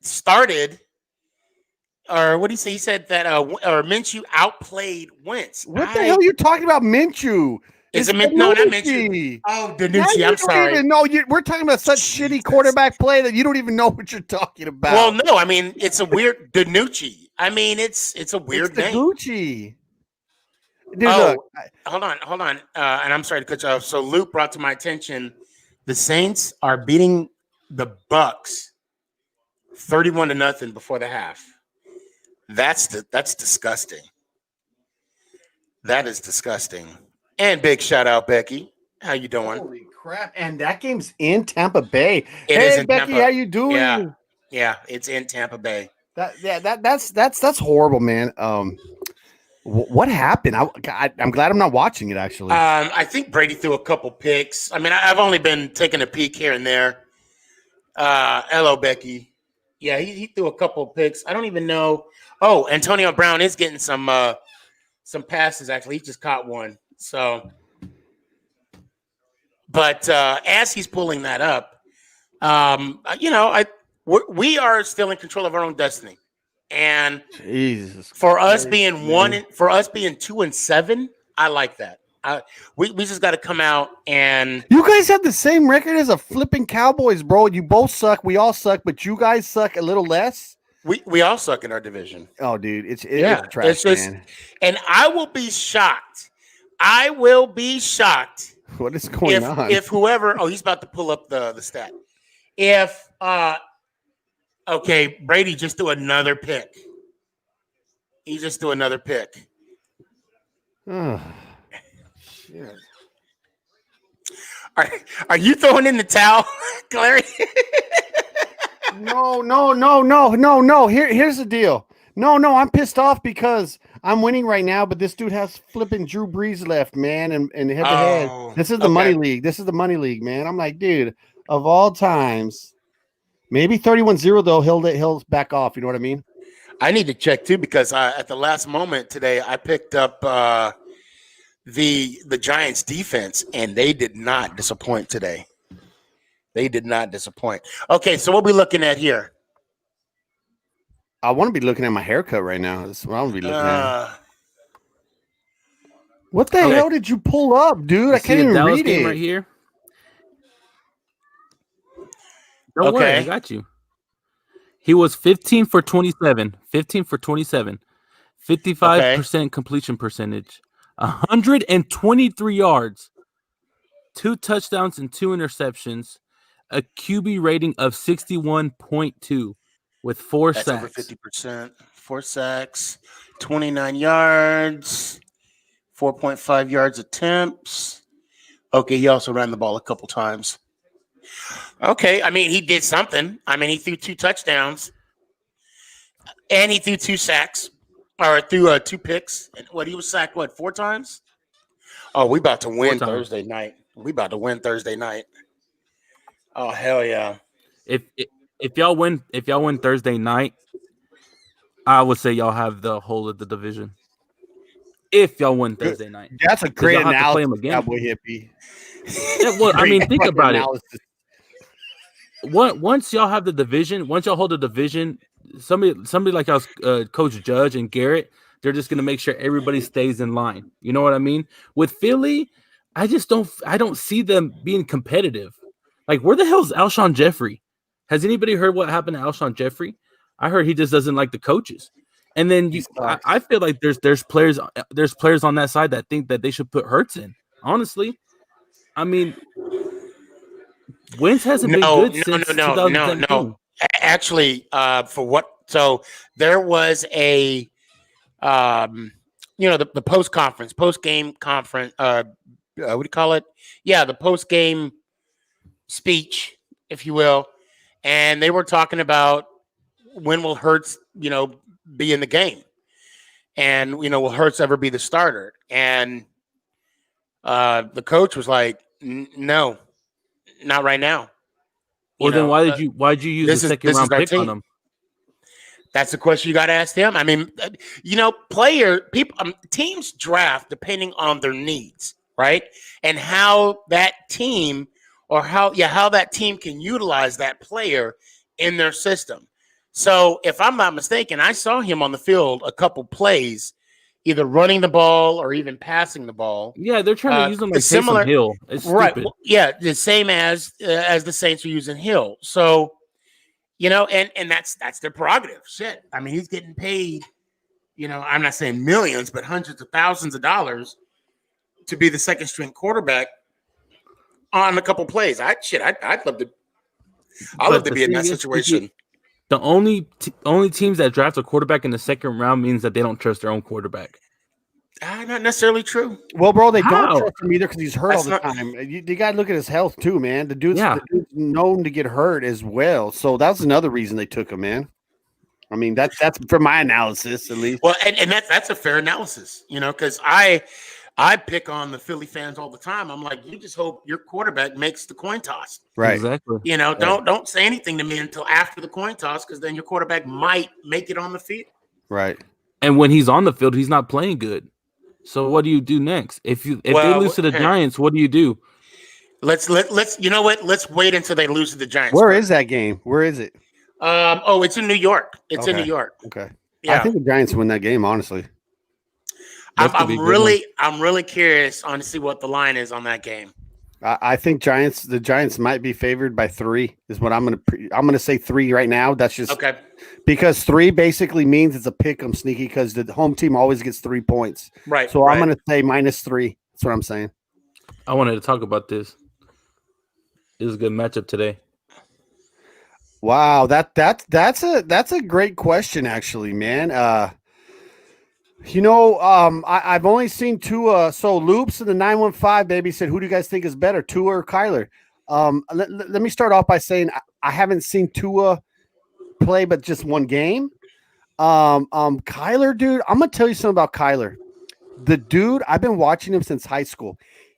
started, or what did he say? He said that Minshew outplayed Wentz. What the hell are you talking about, Minshew? No, not Minshew. Oh, DiNucci. I'm sorry. We're talking about such shitty quarterback play that you don't even know what you're talking about. Well, no, it's a weird DiNucci. It's a weird name. DiNucci. Dude, look. Hold on. And I'm sorry to cut you off. So Luke brought to my attention the Saints are beating the Bucks 31-0 before the half. That's disgusting. That is disgusting. And big shout out, Becky. How you doing? Holy crap! And that game's in Tampa Bay. It is in Becky, Tampa. how you doing? Yeah, it's in Tampa Bay. That's horrible, man. What happened? I'm glad I'm not watching it, actually. I think Brady threw a couple picks. I've only been taking a peek here and there. Hello, Becky. Yeah, he threw a couple picks. I don't even know. Oh, Antonio Brown is getting some passes, actually. He just caught one. So, but as he's pulling that up, we are still in control of our own destiny. And Jesus, for us being 2-7, I like that. We just got to come out and you guys have the same record as a flipping Cowboys, bro. You both suck. We all suck, but you guys suck a little less. We all suck in our division. Oh, dude, it's trash, man. And I will be shocked. What is going on? If whoever, he's about to pull up the stat. If okay, Brady just threw another pick. He just threw another pick. Oh, shit. Are you throwing in the towel, Clary? No. Here's the deal. No, I'm pissed off because I'm winning right now, but this dude has flipping Drew Brees left, man, and head to head. This is the money league. This is the money league, man. I'm like, dude, of all times, maybe 31-0 though. He'll back off. You know what I mean? I need to check too because at the last moment today, I picked up the Giants defense, and they did not disappoint today. They did not disappoint. Okay, so what are we looking at here? I want to be looking at my haircut right now. That's what I want to be looking at. What the hell did you pull up, dude? I can't even read it. Right here. Don't worry, I got you. He was 15 for 27. 55% completion percentage. 123 yards. 2 touchdowns and 2 interceptions. A QB rating of 61.2 with 4 sacks. Over 50%. 4 sacks. 29 yards. 4.5 yards attempts. Okay, he also ran the ball a couple times. Okay, I mean, he did something. I mean, he threw 2 touchdowns, and he threw 2 sacks, or threw 2 picks. And he was sacked, 4 times? Oh, we about to win Thursday night. We about to win Thursday night. Oh, hell yeah. If y'all win Thursday night, I would say y'all have the whole of the division. If y'all win Thursday night. That's a great analysis, Cowboy Hippie. Yeah, well, I mean, think about it. Once y'all have the division, once y'all hold the division, somebody like y'all's Coach Judge and Garrett, they're just gonna make sure everybody stays in line. You know what I mean? With Philly, I don't see them being competitive. Like, where the hell's Alshon Jeffrey? Has anybody heard what happened to Alshon Jeffrey? I heard he just doesn't like the coaches. And then I feel like there's players on that side that think that they should put Hurts in. Honestly, I mean, Wentz hasn't been good since 2017. No. Actually, so there was a, the post game conference. What do you call it? Yeah, the post game speech, if you will, and they were talking about when will Hurts, be in the game, and will Hurts ever be the starter? And the coach was like, "No, not right now." Well, then why did you use the second round pick on him? That's the question you got to ask them. I mean, teams draft depending on their needs, right? And how that team how that team can utilize that player in their system. So if I'm not mistaken, I saw him on the field a couple plays, either running the ball or even passing the ball. Yeah, they're trying to use him like Taysom Hill. It's right. Stupid. Well, yeah, the same as the Saints are using Hill. So, and that's their prerogative. Shit. I mean, he's getting paid, I'm not saying millions, but hundreds of thousands of dollars to be the second string quarterback on a couple plays. I'd love to be in that situation. The only teams that draft a quarterback in the second round means that they don't trust their own quarterback. Not necessarily true. Well, bro, they don't trust him either because he's hurt all the time. You got to look at his health too, man. The dude's known to get hurt as well. So that's another reason they took him, man. I mean, that's from my analysis at least. Well, and that's a fair analysis, because I pick on the Philly fans all the time. I'm like, you just hope your quarterback makes the coin toss. Right. Exactly. Don't say anything to me until after the coin toss, because then your quarterback might make it on the field. Right. And when he's on the field, he's not playing good. So what do you do next? If they lose to the Giants, what do you do? Let's Let's wait until they lose to the Giants. Where is that game? Where is it? It's in New York. It's in New York. Okay. Yeah. I think the Giants win that game, honestly. I'm really curious on to see what the line is on that game. I think the Giants might be favored by 3 is what I'm gonna say 3 right now. That's just okay, because 3 basically means it's a pick 'em sneaky because the home team always gets 3 points. Right. So I'm gonna say -3. That's what I'm saying. I wanted to talk about this. It was a good matchup today. Wow, that's a great question actually, man. I've only seen Tua. So Loops in the 915 baby said, "Who do you guys think is better, Tua or Kyler?" Let me start off by saying I haven't seen Tua play, but just one game. Kyler, dude, I'm gonna tell you something about Kyler. The dude, I've been watching him since high school.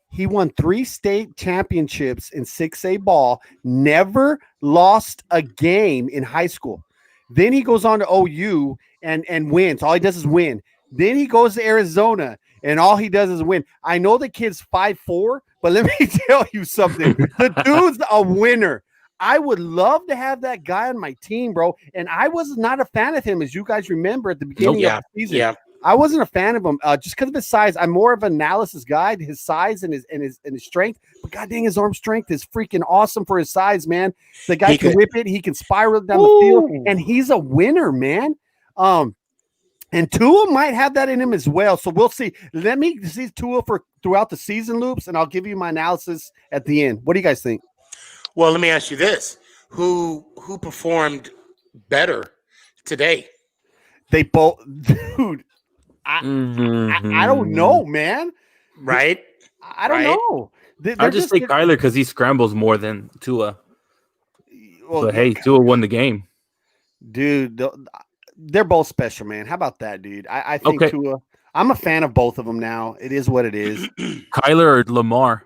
He won 3 state championships in 6A ball. Never lost a game in high school. Then he goes on to OU and wins. All he does is win. Then he goes to Arizona, and all he does is win. I know the kid's 5'4", but let me tell you something. The dude's a winner. I would love to have that guy on my team, bro. And I was not a fan of him, as you guys remember at the beginning of the season. Yeah. I wasn't a fan of him just because of his size. I'm more of an analysis guy, his size and his strength. But god dang, his arm strength is freaking awesome for his size, man. The guy can whip it. He can spiral down the field, and he's a winner, man. And Tua might have that in him as well. So we'll see. Let me see Tua for throughout the season, Loops, and I'll give you my analysis at the end. What do you guys think? Well, let me ask you this: Who performed better today? They both, dude. I don't know, man. Right? I don't know. I'll just say Kyler because he scrambles more than Tua. Well, but hey, Tua won the game. Dude, they're both special, man. How about that, dude? I think Tua. I'm a fan of both of them now. It is what it is. Kyler or Lamar?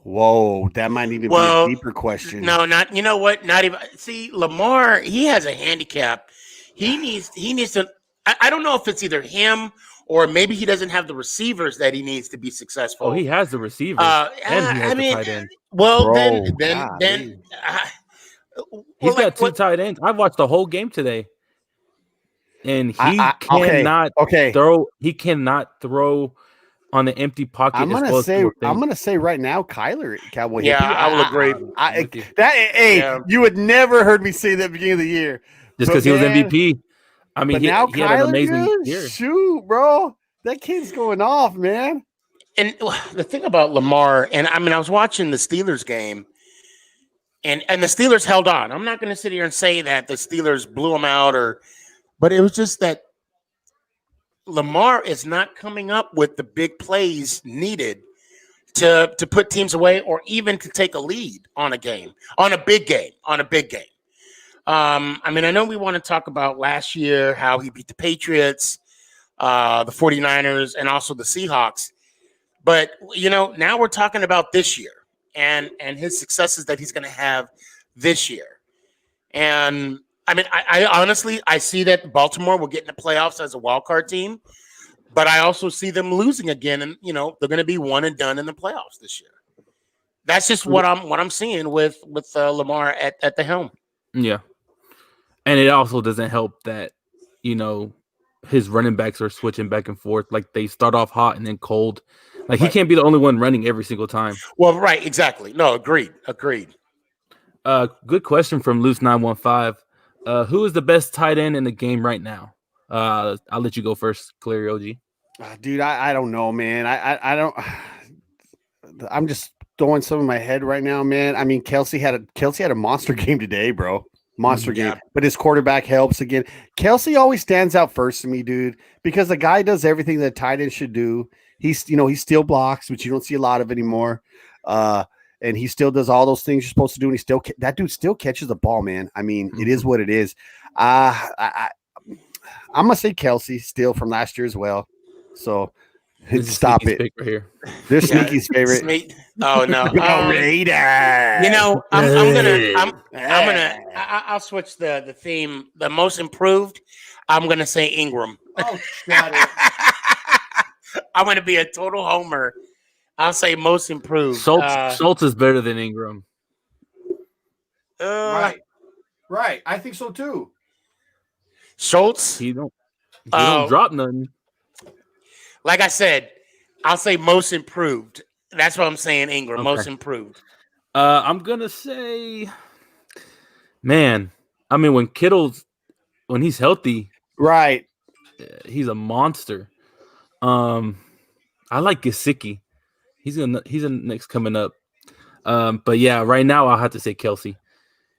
Whoa, that might even be a deeper question. No, not. You know what? Not even. See, Lamar, he has a handicap. He needs to. I don't know if it's either him or maybe he doesn't have the receivers that he needs to be successful. Oh, he has the receivers. And he has the tight end. Well, Bro, then. He's got two tight ends. I watched the whole game today, and he cannot throw. He cannot throw on the empty pocket. I'm gonna say right now, Kyler Cowboy. Yeah, I will agree. You would never heard me say that at the beginning of the year. Just because he was MVP. I mean, he had an amazing year. Shoot, bro, that kid's going off, man. And the thing about Lamar, and I mean, I was watching the Steelers game, and the Steelers held on. I'm not going to sit here and say that the Steelers blew them out, but it was just that Lamar is not coming up with the big plays needed to put teams away or even to take a lead on a game, on a big game. I mean, I know we want to talk about last year, how he beat the Patriots, the 49ers, and also the Seahawks. But, now we're talking about this year and his successes that he's going to have this year. And I mean, I honestly, I see that Baltimore will get in the playoffs as a wild card team, but I also see them losing again. And, they're going to be one and done in the playoffs this year. That's just what I'm seeing with Lamar at the helm. Yeah. And it also doesn't help that, his running backs are switching back and forth. Like they start off hot and then cold. Like he can't be the only one running every single time. Well, right. Exactly. No, agreed. Good question from Loose 915. Who is the best tight end in the game right now? I'll let you go first, Cleary OG. Dude, I don't know, man. I don't. I'm just throwing some in my head right now, man. I mean, Kelsey had a monster game today, bro. Monster game, but his quarterback helps again. Kelsey always stands out first to me, dude, because the guy does everything that tight end should do. He still blocks, which you don't see a lot of anymore. And he still does all those things you're supposed to do. And that dude still catches the ball, man. I mean, it is what it is. I'm gonna say Kelsey still from last year as well. So stop it. Right here. They're Sneaky's favorite. Oh no, Raider. I'll switch the theme. The most improved. I'm gonna say Ingram. Oh, shut it. I'm gonna be a total homer. I'll say most improved. Schultz is better than Ingram. Right. I think so too. Schultz. He don't drop nothing. Like I said, I'll say most improved. That's what I'm saying, Ingram. Okay. Most improved. I'm gonna say, man. I mean, when he's healthy, right? He's a monster. I like Gesicki. He's a next coming up. But yeah, right now I'll have to say Kelsey.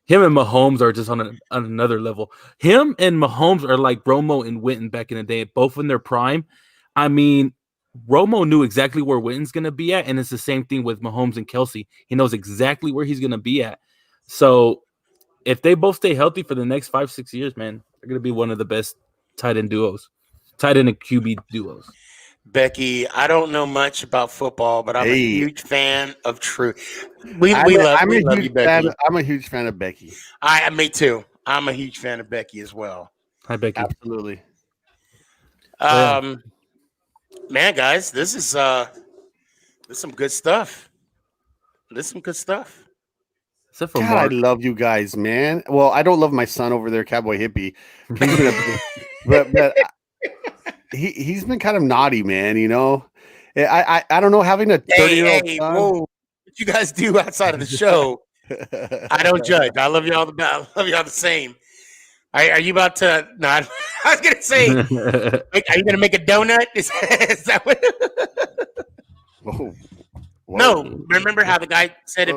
Him and Mahomes are just on another level. Him and Mahomes are like Romo and Witten back in the day, both in their prime. I mean, Romo knew exactly where Witten's going to be at, and it's the same thing with Mahomes and Kelsey. He knows exactly where he's going to be at. So if they both stay healthy for the next 5-6 years, man, they're going to be one of the best tight end and QB duos. Becky, I don't know much about football, but I'm a huge fan of True. We love you, Becky. I'm a huge fan of Becky. Me too. I'm a huge fan of Becky as well. Hi, Becky. Absolutely. Man, guys, this is some good stuff. Except for God, I love you guys, man. Well, I don't love my son over there, Cowboy Hippie. But he's been kind of naughty, man. I don't know, having a 30-year-old son. Whoa. What you guys do outside of the show? I don't judge. I love y'all the same. Are you about to? No, I was gonna say. Are you gonna make a donut? Is that what? Whoa. No. Remember how the guy said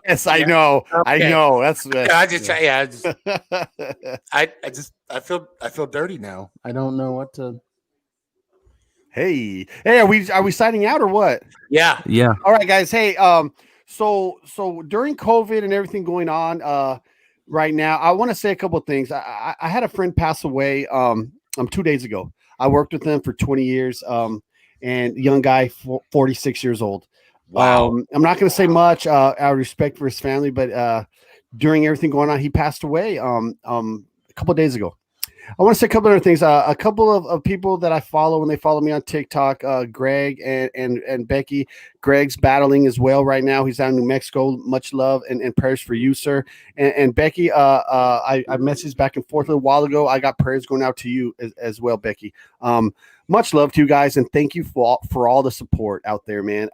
Yes, I know. I Okay. know. That's I feel dirty now. I don't know what to. Hey, are we signing out or what? Yeah. All right, guys. Hey, so during COVID and everything going on, right now, I want to say a couple of things. I had a friend pass away 2 days ago. I worked with him for 20 years. And young guy, 46 years old. Wow. I'm not going to say much out of respect for his family, but during everything going on, he passed away a couple of days ago. I want to say a couple other things. A couple of people that I follow when they follow me on TikTok, Greg and Becky. Greg's battling as well right now. He's out in New Mexico. Much love and prayers for you, sir. And Becky, I messaged back and forth a little while ago. I got prayers going out to you as well, Becky. Much love to you guys, and thank you for all the support out there, man.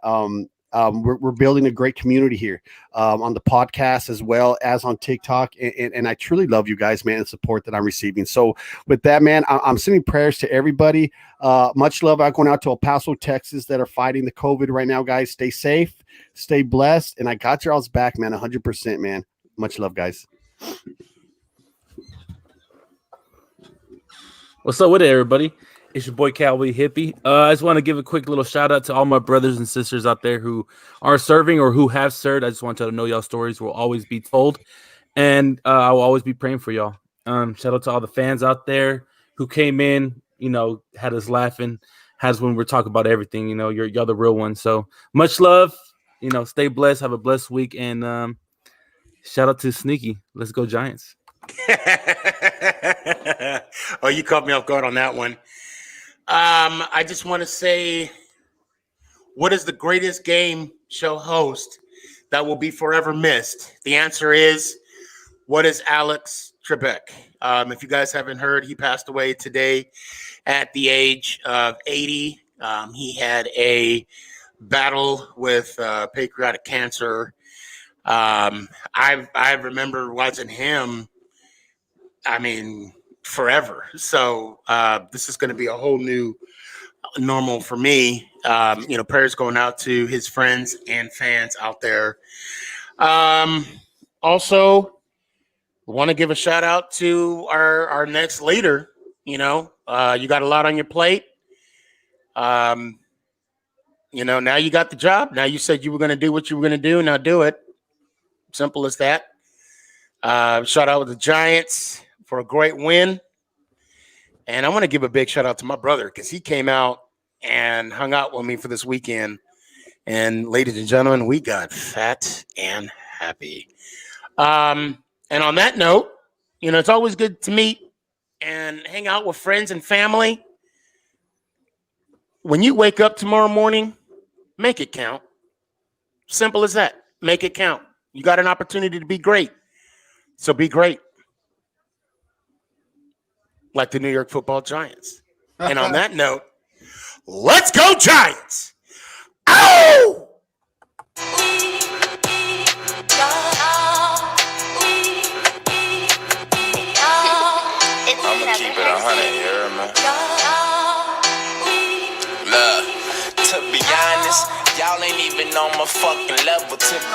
We're building a great community here on the podcast as well as on TikTok, and I truly love you guys, man, and support that I'm receiving. So with that, man, I'm sending prayers to everybody. Much love out going out to El Paso, Texas, that are fighting the COVID right now, guys. Stay safe, stay blessed, and I got your all's back, man, 100%, man. Much love, guys. What's up with it, everybody? It's your boy Cowboy Hippie. I just want to give a quick little shout out to all my brothers and sisters out there who are serving or who have served. I just want y'all to know y'all stories will always be told, and I will always be praying for y'all. Shout out to all the fans out there who came in, had us laughing, had us when we're talking about everything. Y'all the real ones. So much love. Stay blessed. Have a blessed week, and shout out to Sneaky. Let's go Giants. Oh, you caught me off guard on that one. I just want to say, what is the greatest game show host that will be forever missed? The answer is, what is Alex Trebek? If you guys haven't heard, he passed away today at the age of 80. He had a battle with pancreatic cancer. I remember watching him, forever. So this is going to be a whole new normal for me. Prayers going out to his friends and fans out there. Also, want to give a shout out to our next leader. You got a lot on your plate. Now you got the job. Now you said you were going to do what you were going to do. Now do it. Simple as that. Shout out with the Giants for a great win. And I want to give a big shout out to my brother because he came out and hung out with me for this weekend. And ladies and gentlemen, we got fat and happy. And on that note, it's always good to meet and hang out with friends and family. When you wake up tomorrow morning, make it count. Simple as that. Make it count. You got an opportunity to be great. So be great. Like the New York Football Giants. And on that note, let's go Giants! Ow! I'ma keep it 100 here, man. Look, to be honest, y'all ain't even on my fucking level. To